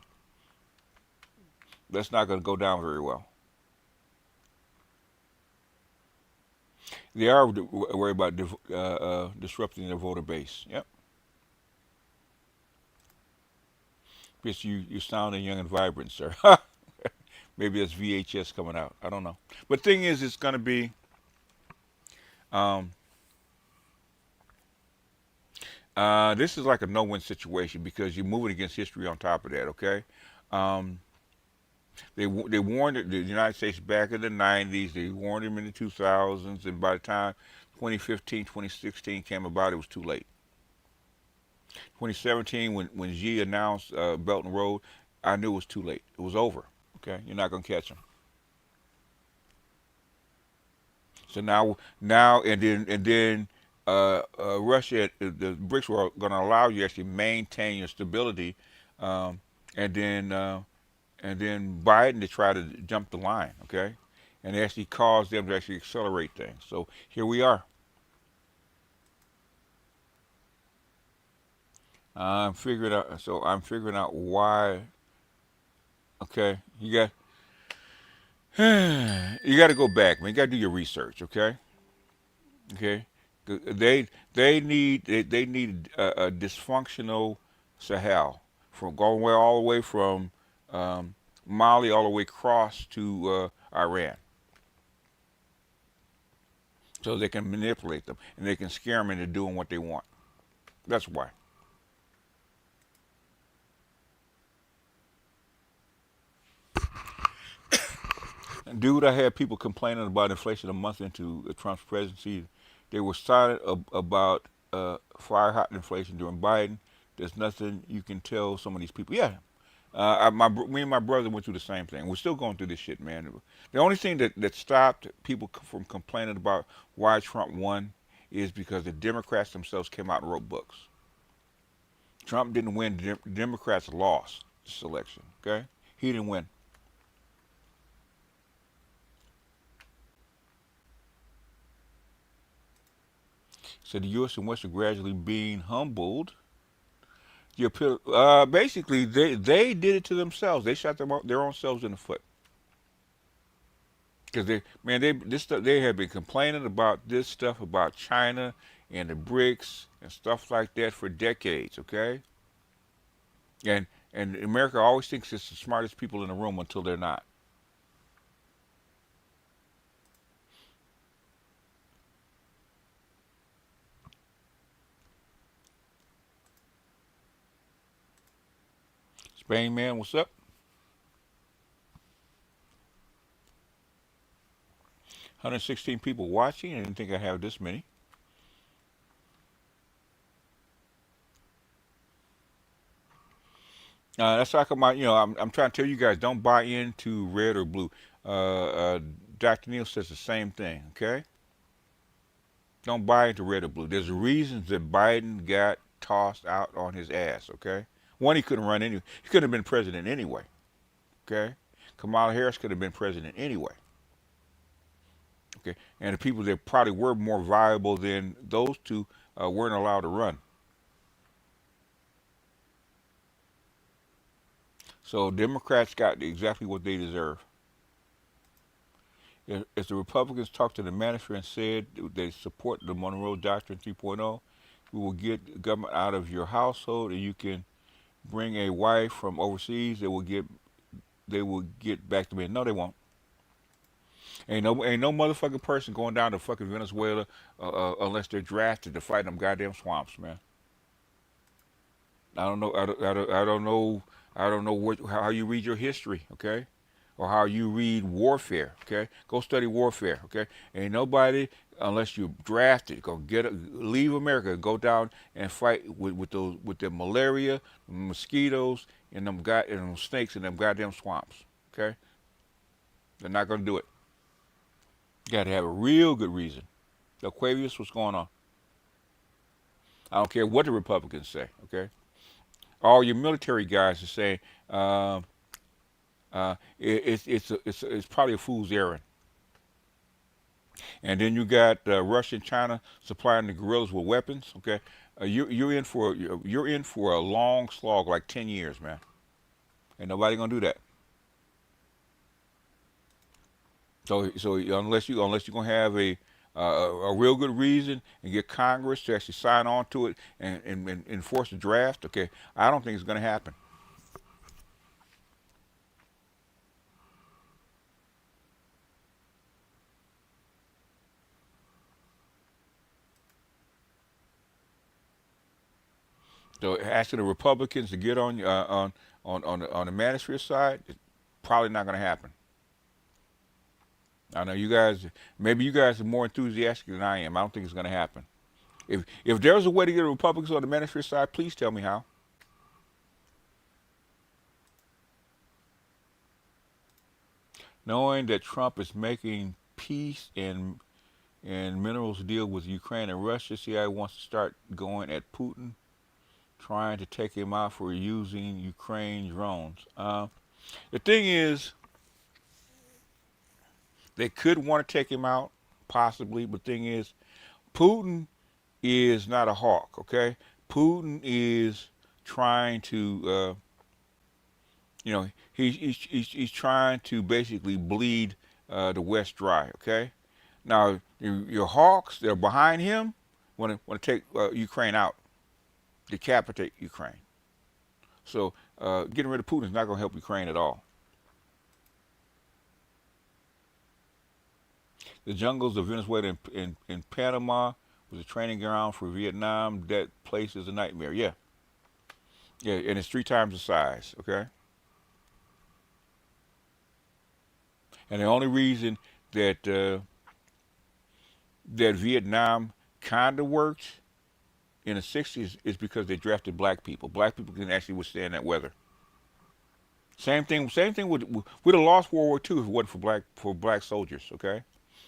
That's not going to go down very well. They are worried about disrupting their voter base. Yep. Yes, you sounding young and vibrant, sir. Maybe that's VHS coming out. I don't know. But the thing is, it's going to be. This is like a no-win situation because you're moving against history on top of that. Okay, um, they warned the United States back in the 90s. They warned them in the 2000s, and by the time 2015, 2016 came about, it was too late. 2017, when Xi announced Belt and Road, I knew it was too late. It was over. Okay, you're not gonna catch them. So now, and then Russia, the BRICS were going to allow you to actually maintain your stability, um, and then Biden to try to jump the line, okay, and actually cause them to actually accelerate things. So here we are. I'm figuring out. So I'm figuring out why. Okay, you got to go back, man. You got to do your research, okay? Okay, they need a dysfunctional Sahel from going all the way from Mali all the way across to Iran, so they can manipulate them and they can scare them into doing what they want. That's why. Dude, I had people complaining about inflation a month into Trump's presidency. They were silent about fire hot inflation during Biden. There's nothing you can tell some of these people. Yeah, me and my brother went through the same thing. We're still going through this shit, man. The only thing that stopped people from complaining about why Trump won is because the Democrats themselves came out and wrote books. Trump didn't win. The Democrats lost this election. Okay, he didn't win. So the U.S. and West are gradually being humbled. Basically, they did it to themselves. They shot their own selves in the foot. Because they have been complaining about this stuff about China and the BRICS and stuff like that for decades. Okay, and America always thinks it's the smartest people in the room until they're not. Spain man, what's up? 116 people watching. I didn't think I'd have this many. That's like I'm trying to tell you guys, don't buy into red or blue. Dr. Neal says the same thing. Okay, don't buy into red or blue. There's reasons that Biden got tossed out on his ass. Okay, one, he couldn't run anyway. He couldn't have been president anyway. Okay, Kamala Harris could have been president anyway. Okay, and the people that probably were more viable than those two weren't allowed to run. So Democrats got exactly what they deserve. If the Republicans talked to the manager and said they support the Monroe Doctrine 3.0, we will get government out of your household, and you can bring a wife from overseas. They will get back to me. No, they won't. Ain't no motherfucking person going down to fucking Venezuela unless they're drafted to fight in them goddamn swamps, man. I don't know. I don't know. I don't know how you read your history, okay, or how you read warfare, okay. Go study warfare, okay. Ain't nobody unless you're drafted go leave America and go down and fight with the malaria, mosquitoes, and them snakes in them goddamn swamps, okay. They're not gonna do it. You got to have a real good reason. Aquarius, what's going on? I don't care what the Republicans say, okay. All your military guys are saying it's probably a fool's errand. And then you got Russia and China supplying the guerrillas with weapons. Okay, you're in for a long slog, like 10 years, man. Ain't nobody gonna do that. So unless you're gonna have a real good reason and get Congress to actually sign on to it and enforce the draft, okay, I don't think it's gonna happen. So asking the Republicans to get on the manosphere side, it's probably not going to happen. I know you guys. Maybe you guys are more enthusiastic than I am. I don't think it's going to happen. If there's a way to get the Republicans on the manosphere side, please tell me how. Knowing that Trump is making peace and minerals deal with Ukraine and Russia, CIA wants to start going at Putin, trying to take him out for using Ukraine drones. The thing is, they could want to take him out, possibly, but the thing is, Putin is not a hawk, okay? Putin is trying to, he's trying to basically bleed the West dry, okay? Now, your hawks that are behind him want to take Ukraine out, decapitate Ukraine. So getting rid of Putin is not going to help Ukraine at all. The jungles of Venezuela and Panama was a training ground for Vietnam. That place is a nightmare. Yeah, and it's 3 times the size. Okay, and the only reason that that Vietnam kind of worked in the '60s is because they drafted black people. Black people can actually withstand that weather. Same thing. Same thing with we'd have lost World War II if it wasn't for black soldiers. Okay,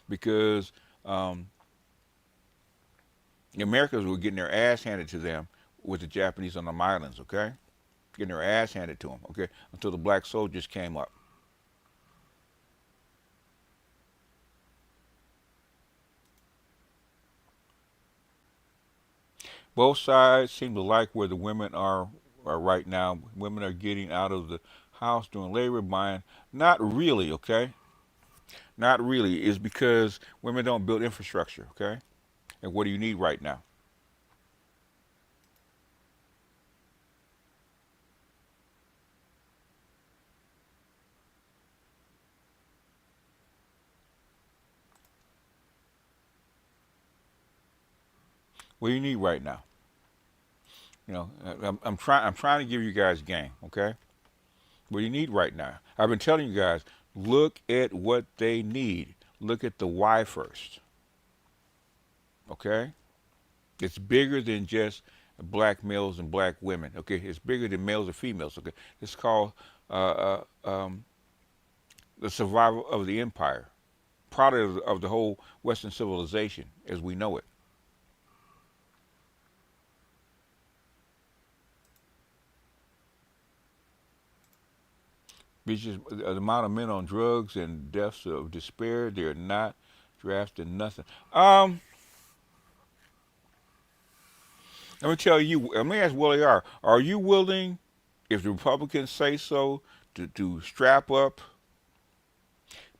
because the Americans were getting their ass handed to them with the Japanese on them islands, okay? Getting their ass handed to them, okay? Until the black soldiers came up. Both sides seem to like where the women are right now. Women are getting out of the house doing labor buying. Not really, okay? Not really. It's because women don't build infrastructure, okay? And what do you need right now? What do you need right now? You know, I'm trying to give you guys game, okay? What do you need right now? I've been telling you guys, look at what they need. Look at the why first. Okay? It's bigger than just black males and black women. Okay? It's bigger than males and females. Okay? It's called the survival of the empire, product of the whole Western civilization as we know it. Because the amount of men on drugs and deaths of despair, they're not drafting nothing. Let me tell you, let me ask Willie R. Are you willing, if the Republicans say so, to strap up,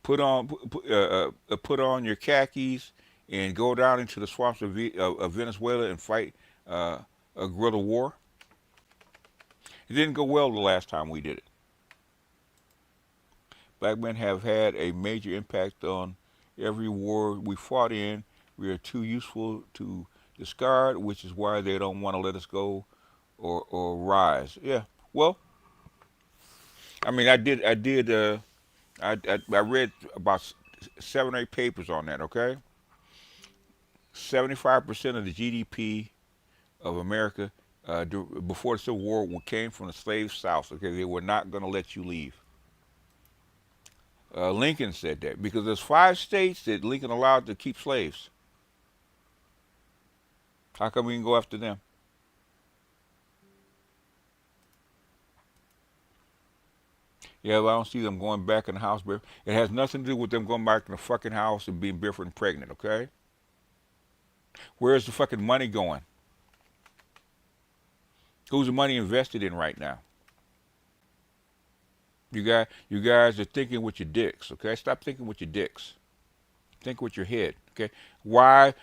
put on your khakis, and go down into the swamps of Venezuela and fight a guerrilla war? It didn't go well the last time we did it. Black men have had a major impact on every war we fought in. We are too useful to discard, which is why they don't want to let us go or rise. Yeah. Well, I mean, I read about 7 or 8 papers on that. Okay. 75% of the GDP of America before the Civil War came from the slave South. Okay, they were not going to let you leave. Lincoln said that because there's 5 states that Lincoln allowed to keep slaves. How come we can go after them? Yeah, but I don't see them going back in the house. It has nothing to do with them going back in the fucking house and being barefoot and pregnant, okay? Where's the fucking money going? Who's the money invested in right now? You guys are thinking with your dicks, okay? Stop thinking with your dicks. Think with your head, okay? Why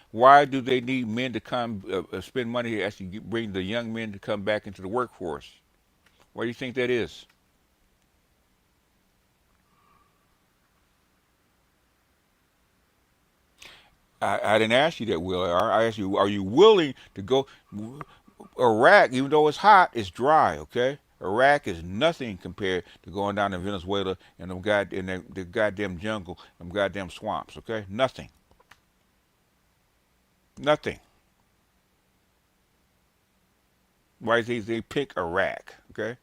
do they need men to come spend money to actually bring the young men to come back into the workforce? Why do you think that is? I didn't ask you that, Will. I asked you, are you willing to go? Iraq, even though it's hot, it's dry. Okay, Iraq is nothing compared to going down to Venezuela and the goddamn jungle, them goddamn swamps. Okay, nothing, nothing. Why they pick Iraq? Okay,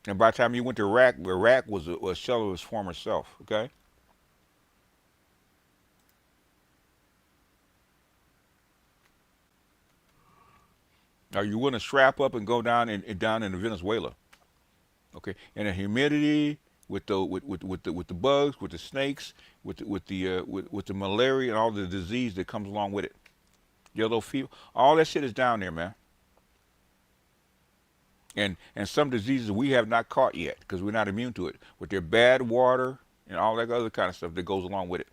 and by the time you went to Iraq, Iraq was a shell of its former self. Okay. Are you willing to strap up and go and down into Venezuela? Okay, and the humidity with the bugs, with the snakes, with the malaria and all the disease that comes along with it. Yellow fever, all that shit is down there, man. And some diseases we have not caught yet because we're not immune to it. With their bad water and all that other kind of stuff that goes along with it.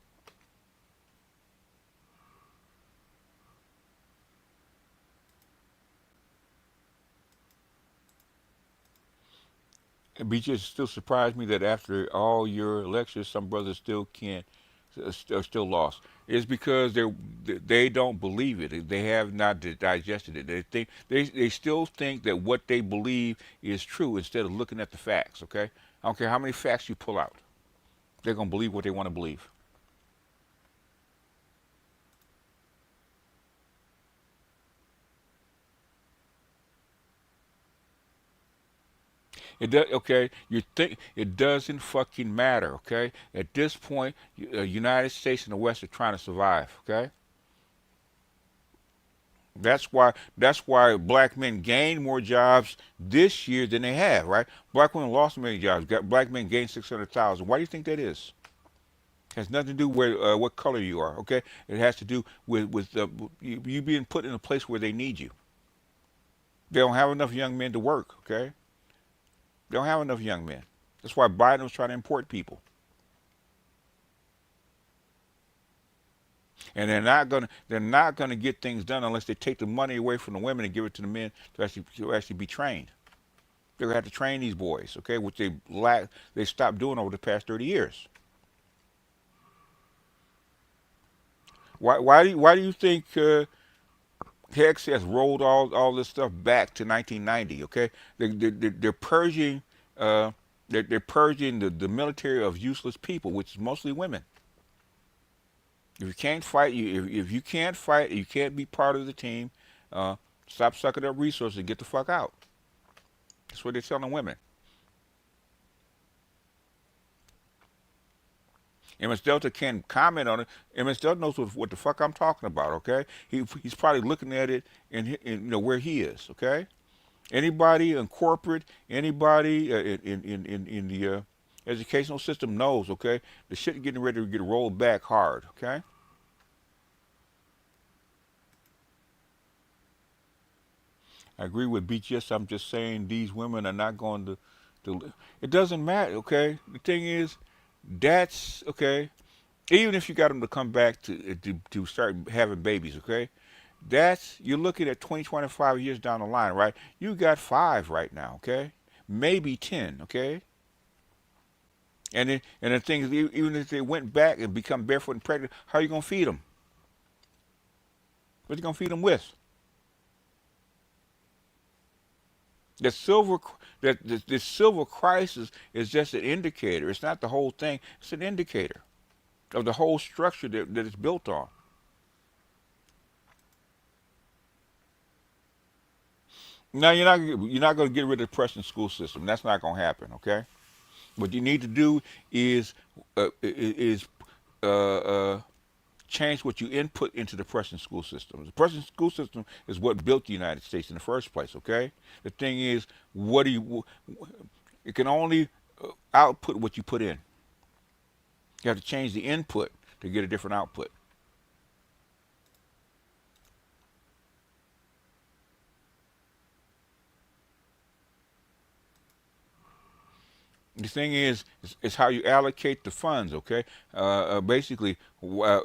It be just still surprised me that after all your lectures, some brothers still can't, are still lost. It's because they don't believe it. They have not digested it. They still think that what they believe is true instead of looking at the facts. Okay, I don't care how many facts you pull out. They're gonna believe what they want to believe. It does, okay. You think it doesn't fucking matter, okay? At this point, United States and the West are trying to survive, okay? That's why black men gained more jobs this year than they have, right? Black women lost many jobs. Black men gained 600,000. Why do you think that is? It has nothing to do with what color you are, okay? It has to do with you being put in a place where they need you. They don't have enough young men to work, okay? They don't have enough young men. That's why Biden was trying to import people. And they're not gonna get things done unless they take the money away from the women and give it to the men to actually be trained. They're gonna have to train these boys, okay, which they stopped doing over the past 30 years. Why do you think Hex has rolled all this stuff back to 1990? Okay, they're purging they're purging the military of useless people, which is mostly women. If you can't fight, if you can't fight, you can't be part of the team. Stop sucking up resources and get the fuck out. That's what they're telling women. MS Delta can comment on it. MS Delta knows what the fuck I'm talking about. Okay, he's probably looking at it in where he is. Okay, anybody in corporate, anybody in the educational system knows. Okay, the shit getting ready to get rolled back hard. Okay. I agree with BGS. I'm just saying these women are not going to. It doesn't matter. Okay. The thing is, that's okay. Even if you got them to come back to start having babies, okay, that's you're looking at 20, 25 years down the line, right? You got 5 right now, okay, maybe 10, okay. And the thing is, even if they went back and become barefoot and pregnant, how are you gonna feed them? What are you gonna feed them with? The silver that this silver crisis is just an indicator. It's not the whole thing. It's an indicator of the whole structure that it's built on. Now you're not going to get rid of the Prussian school system. That's not going to happen. Okay. What you need to do is change what you input into the Prussian school system. The Prussian school system is what built the United States in the first place. Okay. The thing is, it can only output what you put in. You have to change the input to get a different output. The thing is how you allocate the funds, okay? Basically, why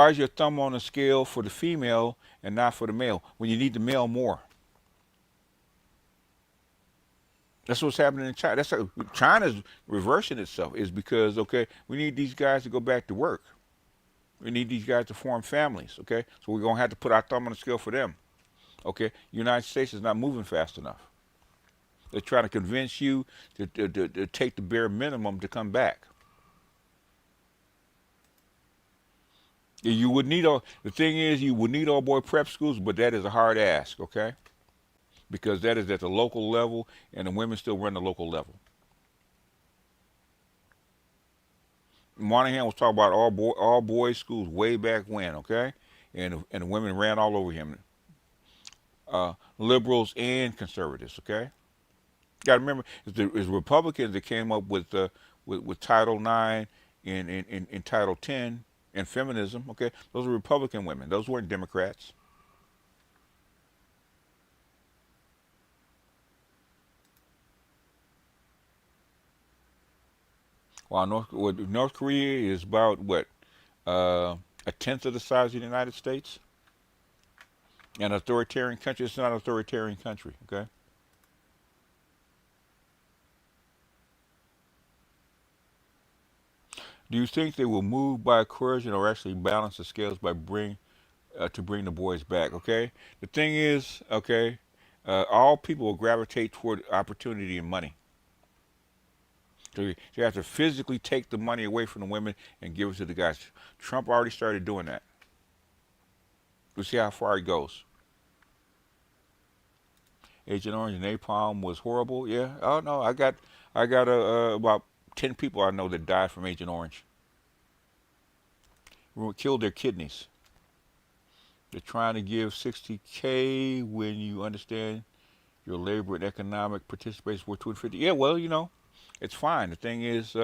is your thumb on the scale for the female and not for the male when you need the male more? That's what's happening in China. That's how China's reversing itself, is because, okay, we need these guys to go back to work. We need these guys to form families, okay? So we're going to have to put our thumb on the scale for them. Okay, United States is not moving fast enough. They're trying to convince you to take the bare minimum to come back. You would need all. The thing is, you would need all boy prep schools, but that is a hard ask. Okay, because that is at the local level, and the women still run the local level. Monahan was talking about all boys schools way back when. Okay, and the women ran all over him. Liberals and conservatives. Okay, got to remember it's Republicans that came up with Title IX in Title X and feminism. Okay, those are Republican women. Those weren't Democrats. While North Korea is about what a tenth of the size of the United States, an authoritarian country. It's not an authoritarian country. Okay. Do you think they will move by coercion or actually balance the scales by to bring the boys back? Okay. The thing is, okay, all people will gravitate toward opportunity and money. So you have to physically take the money away from the women and give it to the guys. Trump already started doing that. We'll see how far he goes. Agent Orange and Napalm was horrible. Yeah. Oh no, I got about 10 people I know that died from Agent Orange. Killed their kidneys. They're trying to give $60K when you understand your labor and economic participation worth $250. Yeah, well, it's fine. The thing is,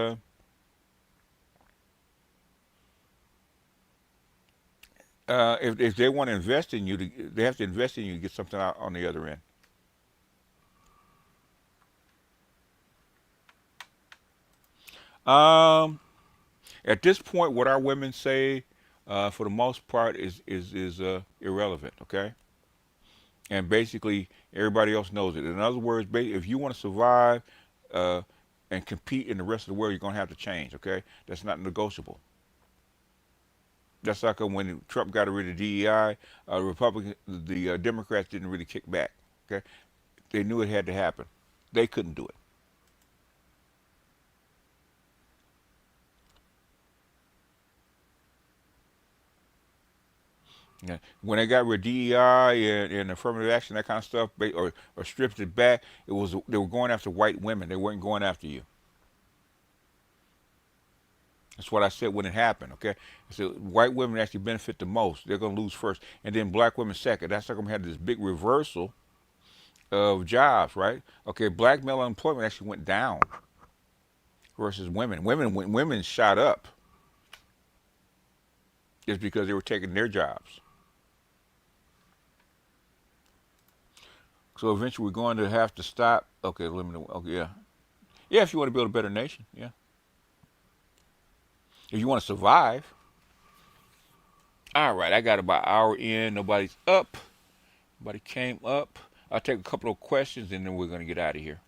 if they want to invest in you, they have to invest in you to get something out on the other end. At this point, what our women say, for the most part, is irrelevant. Okay, and basically everybody else knows it. In other words, if you want to survive and compete in the rest of the world, you're going to have to change. Okay, that's not negotiable. That's like when Trump got rid of DEI, the Democrats didn't really kick back. Okay, they knew it had to happen. They couldn't do it. Yeah. When they got rid of DEI and affirmative action, that kind of stuff, or stripped it back, they were going after white women. They weren't going after you. That's what I said when it happened. Okay, so white women actually benefit the most. They're going to lose first, and then black women second. That's like we had this big reversal of jobs, right? Okay, black male unemployment actually went down versus women. Women shot up just because they were taking their jobs. So eventually we're going to have to stop. Okay, okay, yeah. Yeah, if you want to build a better nation, yeah. If you want to survive. All right, I got about an hour in. Nobody's up. Nobody came up. I'll take a couple of questions and then we're going to get out of here.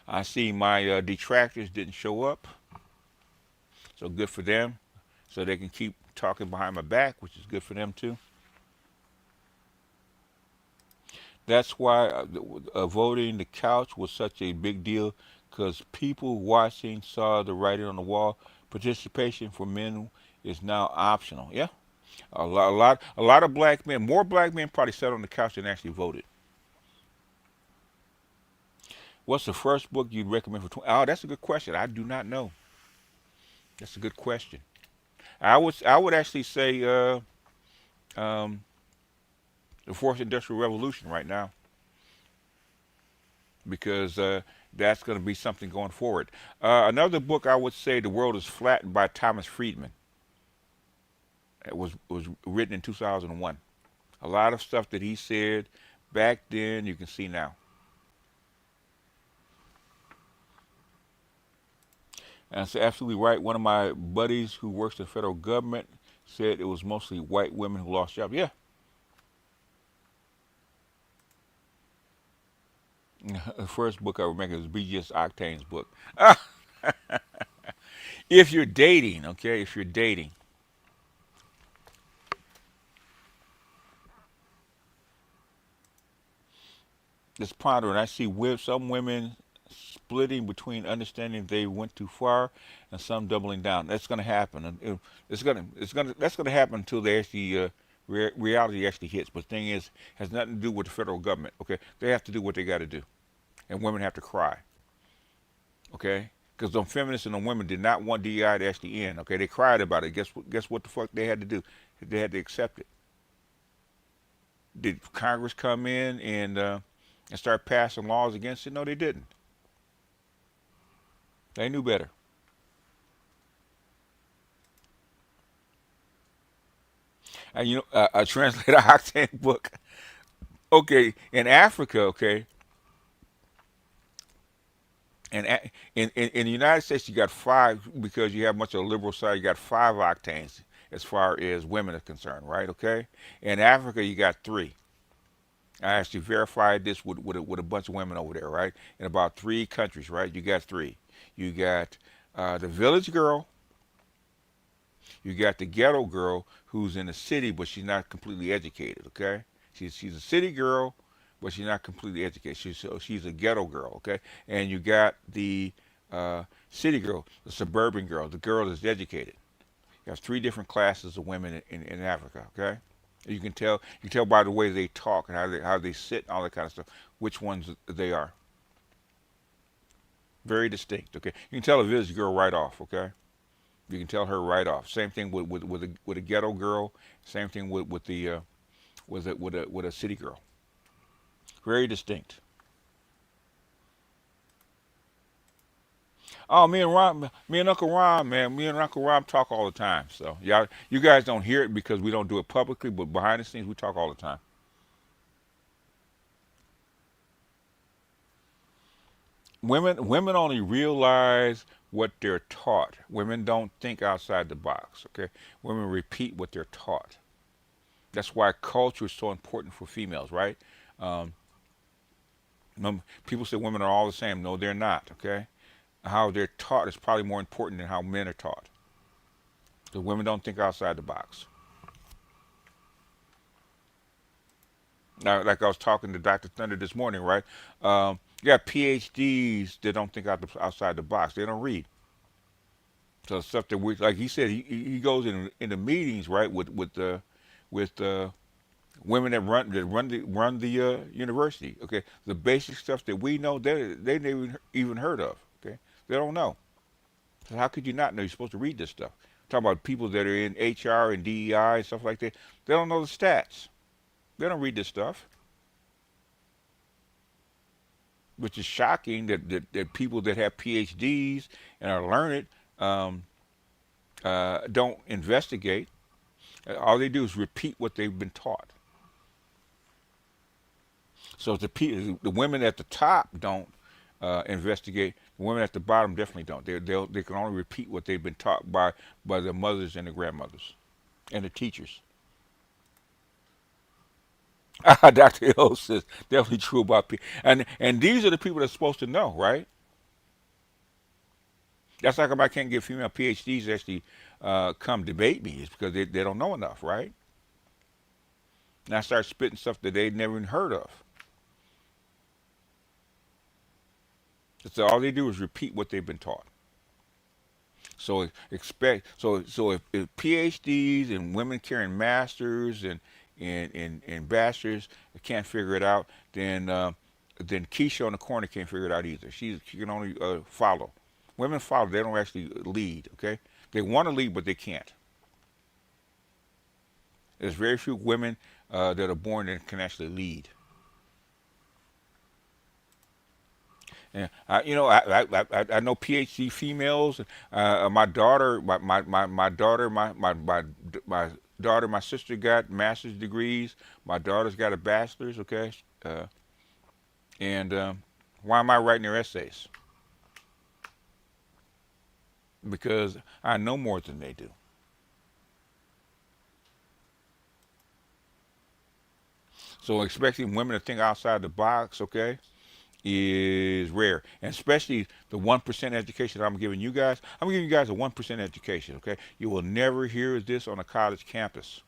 I see my detractors didn't show up. So good for them. So they can keep talking behind my back, which is good for them too. That's why voting the couch was such a big deal, because people watching saw the writing on the wall. Participation for men is now optional. Yeah, a lot of black men, more black men probably sat on the couch and actually voted. What's the first book you'd recommend for 20? Oh, that's a good question. I do not know. That's a good question. I would actually say the Fourth Industrial Revolution right now, because that's going to be something going forward. Another book I would say, The World is Flattened by Thomas Friedman. It was written in 2001. A lot of stuff that he said back then you can see now. And that's absolutely right. One of my buddies who works in the federal government said it was mostly white women who lost jobs. Yeah. The first book I remember was BGS Octane's book. If you're dating, okay, if you're dating. Just pondering. I see some women splitting between understanding they went too far and some doubling down. That's going to happen, and that's going to happen until they actually reality actually hits. But the thing is, has nothing to do with the federal government. Okay, they have to do what they got to do, and women have to cry. Okay, because the feminists and the women did not want DEI to actually end. Okay, they cried about it. Guess what the fuck they had to do? They had to accept it. Did Congress come in and start passing laws against it? No, they didn't. They knew better. And a translator octane book. Okay, in Africa, okay, and in the United States, you got five because you have much of a liberal side. You got 5 octanes as far as women are concerned, right? Okay, in Africa, you got 3. I actually verified this with a bunch of women over there, right? In about 3 countries, right? You got 3. You got the village girl. You got the ghetto girl who's in the city, but she's not completely educated. Okay, she's a city girl, but she's not completely educated. She's a ghetto girl. Okay, and you got the city girl, the suburban girl, the girl that's educated. You have 3 different classes of women in Africa. Okay, you can tell by the way they talk and how they sit and all that kind of stuff which ones they are. Very distinct. Okay, you can tell a village girl right off. Okay. You can tell her right off. Same thing with a ghetto girl. Same thing with a city girl. Very distinct. Oh, me and Uncle Ron, man, me and Uncle Ron talk all the time. So yeah, you guys don't hear it because we don't do it publicly, but behind the scenes we talk all the time. Women only realize what they're taught. Women don't think outside the box. Okay, women repeat what they're taught. That's why culture is so important for females, right? Um, People say women are all the same. No, they're not. Okay, how they're taught is probably more important than how men are taught. Because women don't think outside the box. Now, like I was talking to Dr. Thunder this morning, right? You got PhDs that don't think outside the box. They don't read. So stuff that we, like he said, he goes in the meetings, right, with women that run the university. Okay, the basic stuff that we know they never even heard of. Okay, they don't know. So how could you not know? You're supposed to read this stuff. Talking about people that are in HR and DEI and stuff like that. They don't know the stats. They don't read this stuff, which is shocking that people that have PhDs and are learned don't investigate. All they do is repeat what they've been taught. So if the women at the top don't investigate, the women at the bottom definitely don't. They can only repeat what they've been taught by their mothers and their grandmothers and the teachers. Dr. Hill says definitely true about people, and these are the people that's supposed to know, right? That's like if I can't get female PhDs to actually come debate me. It's because they don't know enough, right? And I start spitting stuff that they'd never even heard of. So all they do is repeat what they've been taught. So if PhDs and women carrying masters and bachelors can't figure it out, then Keisha on the corner can't figure it out either. She can only follow. Women follow. They don't actually lead. Okay, they want to lead, but they can't. There's very few women that are born that can actually lead. And I know PhD females. My daughter, my sister got master's degrees. My daughter's got a bachelor's. Okay, and why am I writing their essays? Because I know more than they do. So expecting women to think outside the box, okay, is rare. And especially the 1% education that I'm giving you guys. I'm giving you guys a 1% education, okay? You will never hear this on a college campus.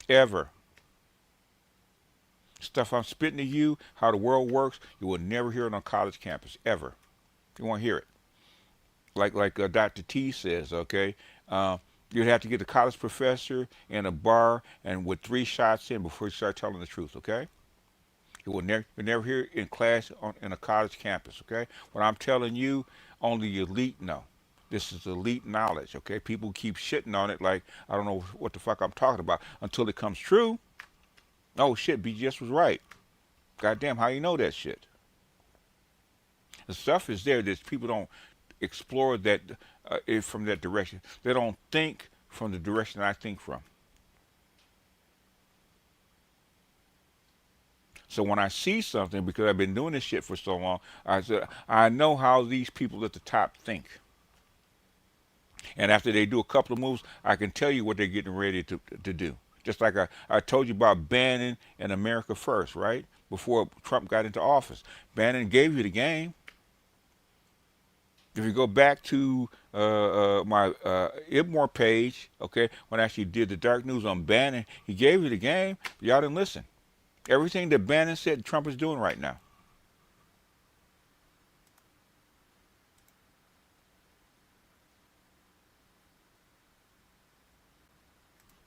Ever. Stuff I'm spitting to you, how the world works, you will never hear it on college campus, ever. You won't hear it. Like Dr. T says, okay? You'd have to get a college professor in a bar and with 3 shots in before you start telling the truth, okay? You'll never hear it in class in a college campus, okay? What I'm telling you, only the elite know. This is elite knowledge, okay? People keep shitting on it like, I don't know what the fuck I'm talking about until it comes true. Oh shit, BGS was right. Goddamn, how you know that shit? The stuff is there that people don't explore that from that direction. They don't think from the direction I think from. So when I see something, because I've been doing this shit for so long, I said, I know how these people at the top think. And after they do a couple of moves, I can tell you what they're getting ready to do. Just like I told you about Bannon and America First, right? Before Trump got into office. Bannon gave you the game. If you go back to my Ibmore page, okay, when I actually did the dark news on Bannon, he gave you the game, but y'all didn't listen. Everything that Bannon said, Trump is doing right now.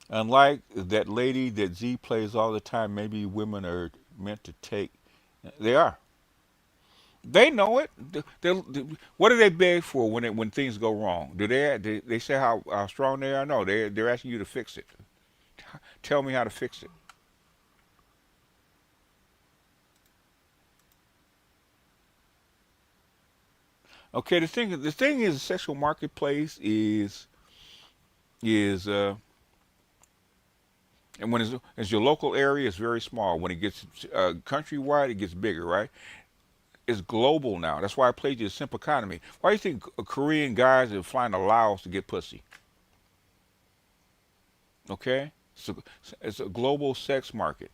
Unlike that lady that Z plays all the time, maybe women are meant to take. They are. They know it. What do they beg for when things go wrong? Do they say how strong they are? No, they're asking you to fix it. Tell me how to fix it. Okay, the thing is, the sexual marketplace is and when it's your local area, it's very small. When it gets countrywide, it gets bigger, right? It's global now. That's why I played you a simple economy. Why do you think Korean guys are flying to Laos to get pussy? Okay, it's a global sex market,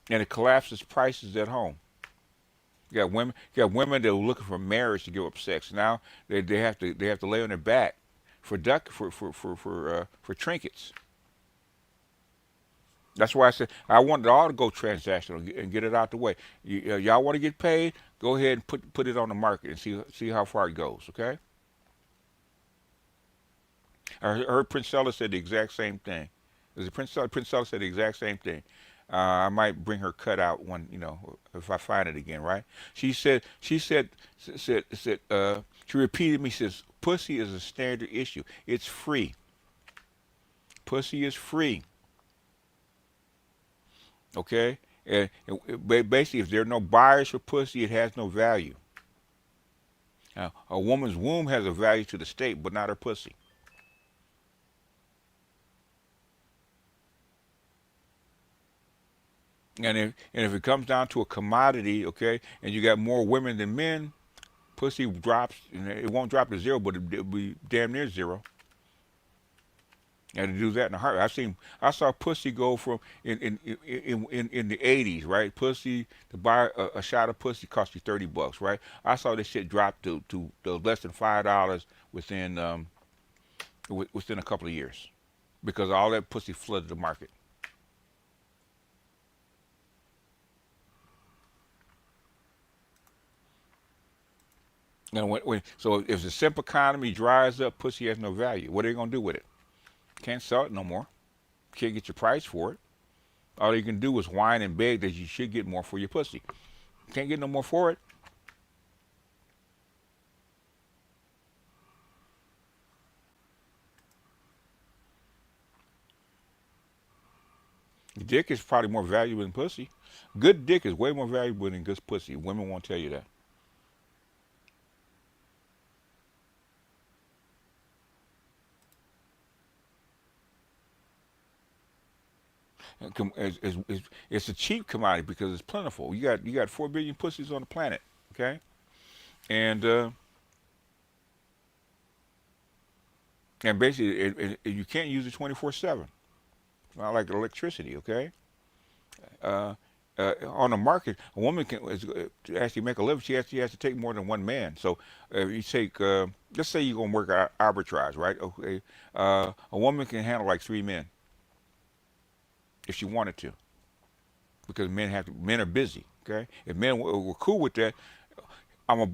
and it collapses prices at home. You got women that are looking for marriage to give up sex. Now they have to lay on their back for trinkets. That's why I said I wanted it all to go transactional and get it out the way. Y'all want to get paid? Go ahead and put it on the market and see how far it goes. Okay. I heard Princella said the exact same thing. Princella said the exact same thing. I might bring her cut out when if I find it again, right? She repeated me, says pussy is a standard issue. It's free. Pussy is free. Okay, and basically, if there are no buyers for pussy, it has no value. A woman's womb has a value to the state, but not her pussy. And if it comes down to a commodity, okay, and you got more women than men, pussy drops. It won't drop to zero, but it'll be damn near zero. And to do that in a heartbeat. I saw pussy go from in the 80s, right? Pussy, to buy a shot of pussy cost you $30, right? I saw this shit drop to less than $5 within a couple of years, because all that pussy flooded the market. And so if the simple economy dries up, pussy has no value. What are they gonna do with it? Can't sell it no more. Can't get your price for it. All you can do is whine and beg that you should get more for your pussy. Can't get no more for it. Dick is probably more valuable than pussy. Good dick is way more valuable than good pussy. Women won't tell you that. It's a cheap commodity because it's plentiful. You got 4 billion pussies on the planet, okay, and basically you can't use it 24/7. Not like electricity, okay. On the market, a woman to actually make a living. She has to take more than one man. So if you take, let's say you're gonna work arbitrage, right? Okay, a woman can handle like 3 men if she wanted to. because men are busy. Okay, if men were cool with that, I'm a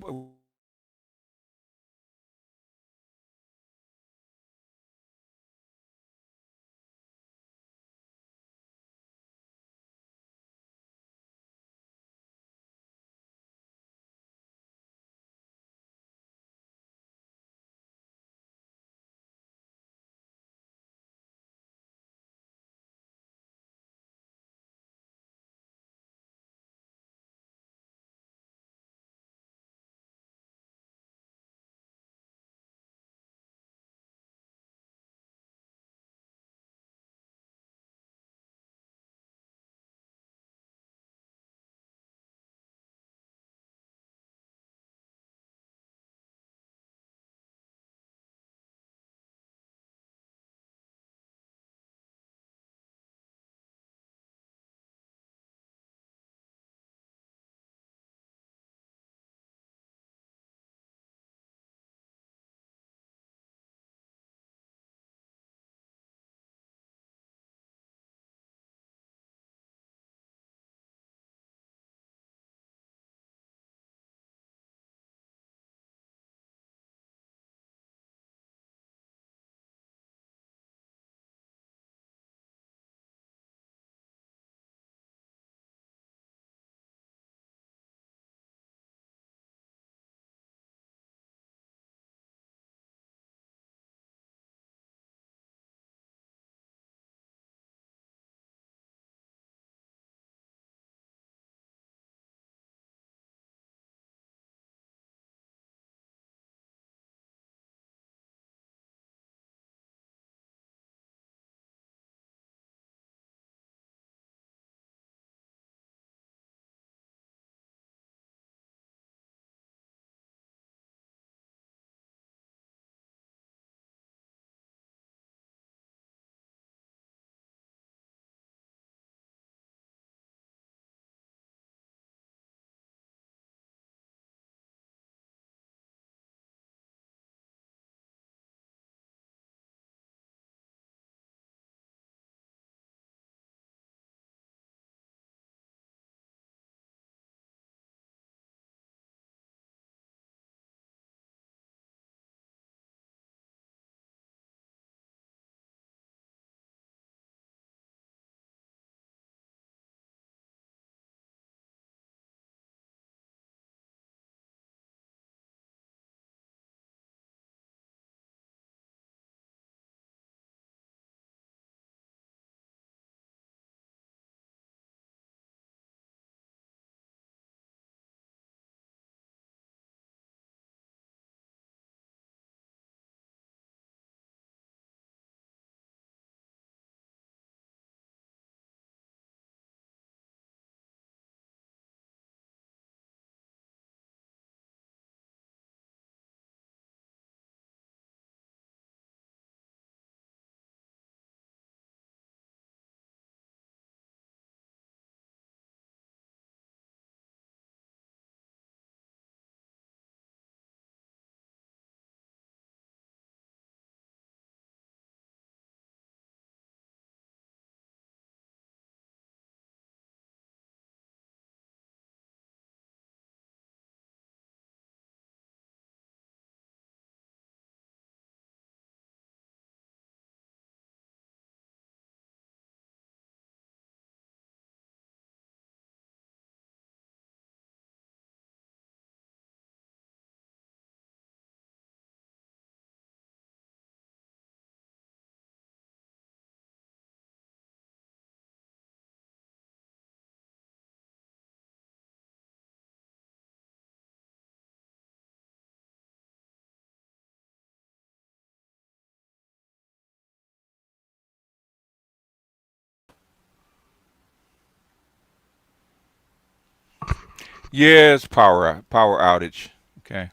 yes, power outage. Okay.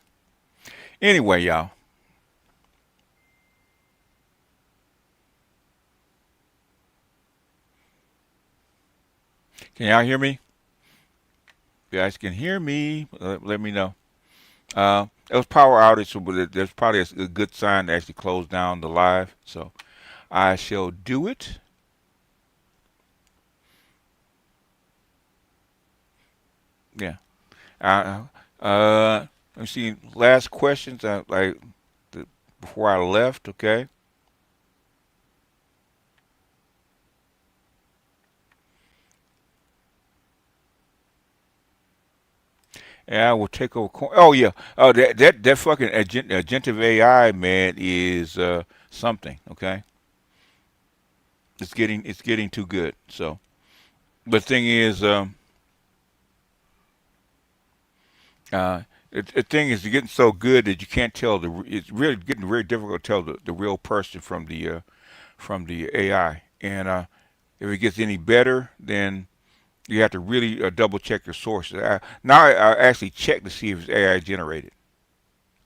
Anyway, y'all, can y'all hear me? You guys can hear me. Let me know. It was power outage, so there's probably a good sign to actually close down the live. So I shall do it. Yeah. Uh, let me see. Last questions. Before I left. Okay. Yeah, we'll take over. Oh yeah. Oh, that fucking agentive AI, man, is something. Okay. It's getting too good. So the thing is, uh, the thing is, it's getting so good that you can't tell It's really getting very difficult to tell the real person from the AI. And if it gets any better, then you have to really double check your sources. Now I actually check to see if it's AI generated.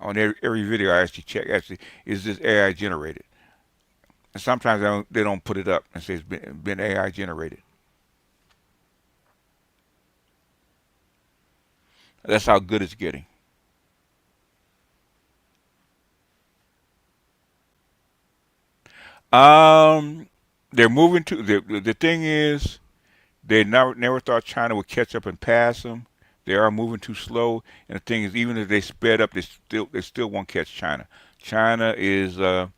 On every video, I actually check, actually, is this AI generated? And sometimes they don't put it up and say it's been AI generated. That's how good it's getting. Um, they're moving to the thing is they never thought China would catch up and pass them. They are moving too slow, and the thing is, even if they sped up, they still won't catch China. China is um,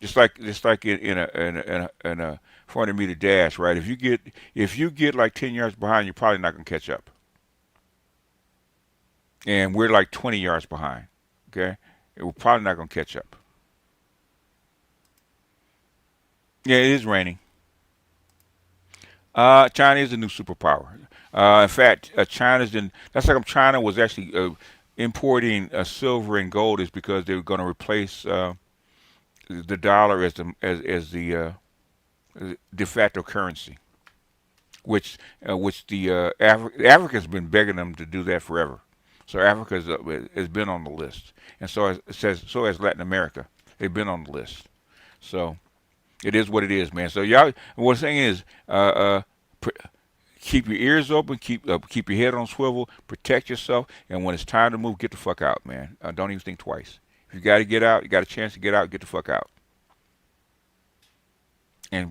just like in a 400-meter dash, right? If you get like 10 yards behind, you're probably not gonna catch up, and we're like 20 yards behind. Okay, we're probably not gonna catch up. Yeah, it is raining. China is a new superpower. In fact, China's in. That's like China was actually importing silver and gold is because they were going to replace the dollar as the de facto currency, which Africa's been begging them to do that forever. So Africa has been on the list, and so has Latin America. They've been on the list. So it is what it is, man. So y'all, what I'm saying is, pr- keep your ears open, keep your head on swivel, protect yourself, and when it's time to move, get the fuck out, man. Don't even think twice. If you got to get out, you got a chance to get out, get the fuck out,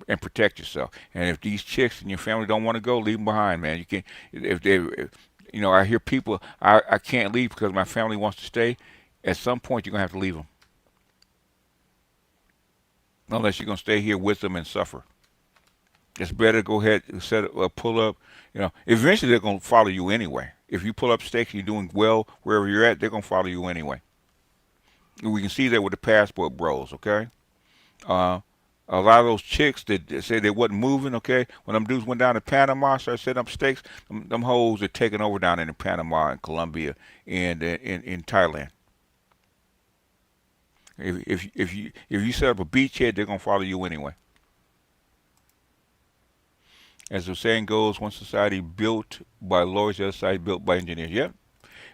and protect yourself. And if these chicks in your family don't want to go, leave them behind, man. You can't. I hear people, I can't leave because my family wants to stay. At some point, you're gonna have to leave them, unless you're gonna stay here with them and suffer. It's better to go ahead and pull up. Eventually they're gonna follow you anyway. If you pull up stakes and you're doing well wherever you're at, they're gonna follow you anyway. We can see that with the passport bros. Okay, uh, a lot of those chicks that say they wasn't moving. Okay, when them dudes went down to Panama, started setting up stakes, them hoes are taking over down in Panama and Colombia and in Thailand. If you set up a beachhead, they're gonna follow you anyway. As the saying goes, one society built by lawyers, the other society built by engineers. Yep,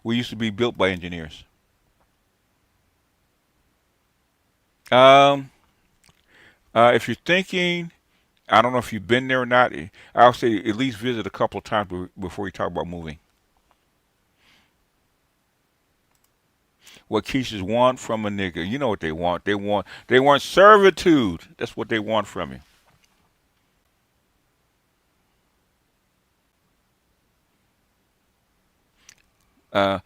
we used to be built by engineers. Um, if you're thinking, I don't know if you've been there or not. I'll say at least visit a couple of times before you talk about moving. What Keishas want from a nigga, you know what they want. They want servitude. That's what they want from you. Uh,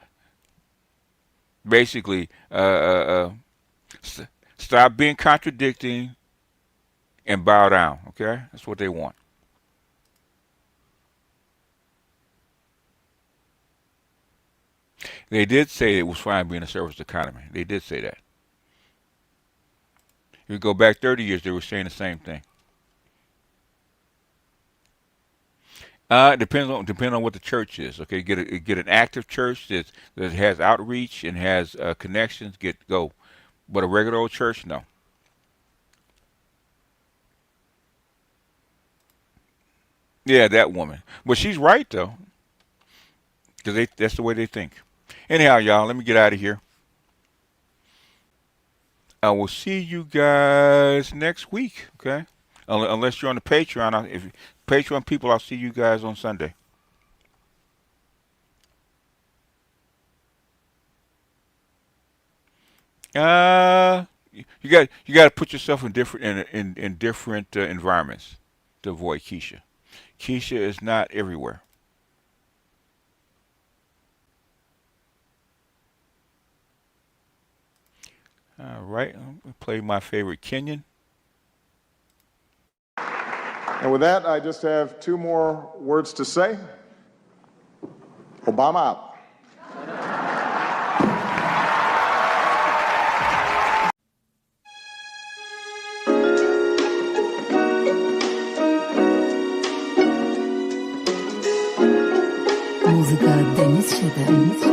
Basically, stop being contradicting and bow down. Okay, that's what they want. They did say it was fine being a service economy. They did say that. If you go back 30 years, they were saying the same thing. Depends on what the church is. Okay, get an active church that has outreach and has connections. Go, but a regular old church, no. Yeah, that woman. But she's right though, because that's the way they think. Anyhow, y'all, let me get out of here. I will see you guys next week. Okay, unless you're on the Patreon. If Patreon people, I'll see you guys on Sunday. You got to put yourself in different environments to avoid Keisha. Keisha is not everywhere. All right, I'm gonna play my favorite Kenyan. And with that, I just have two more words to say. Obama out. Музыка Денис Шедер.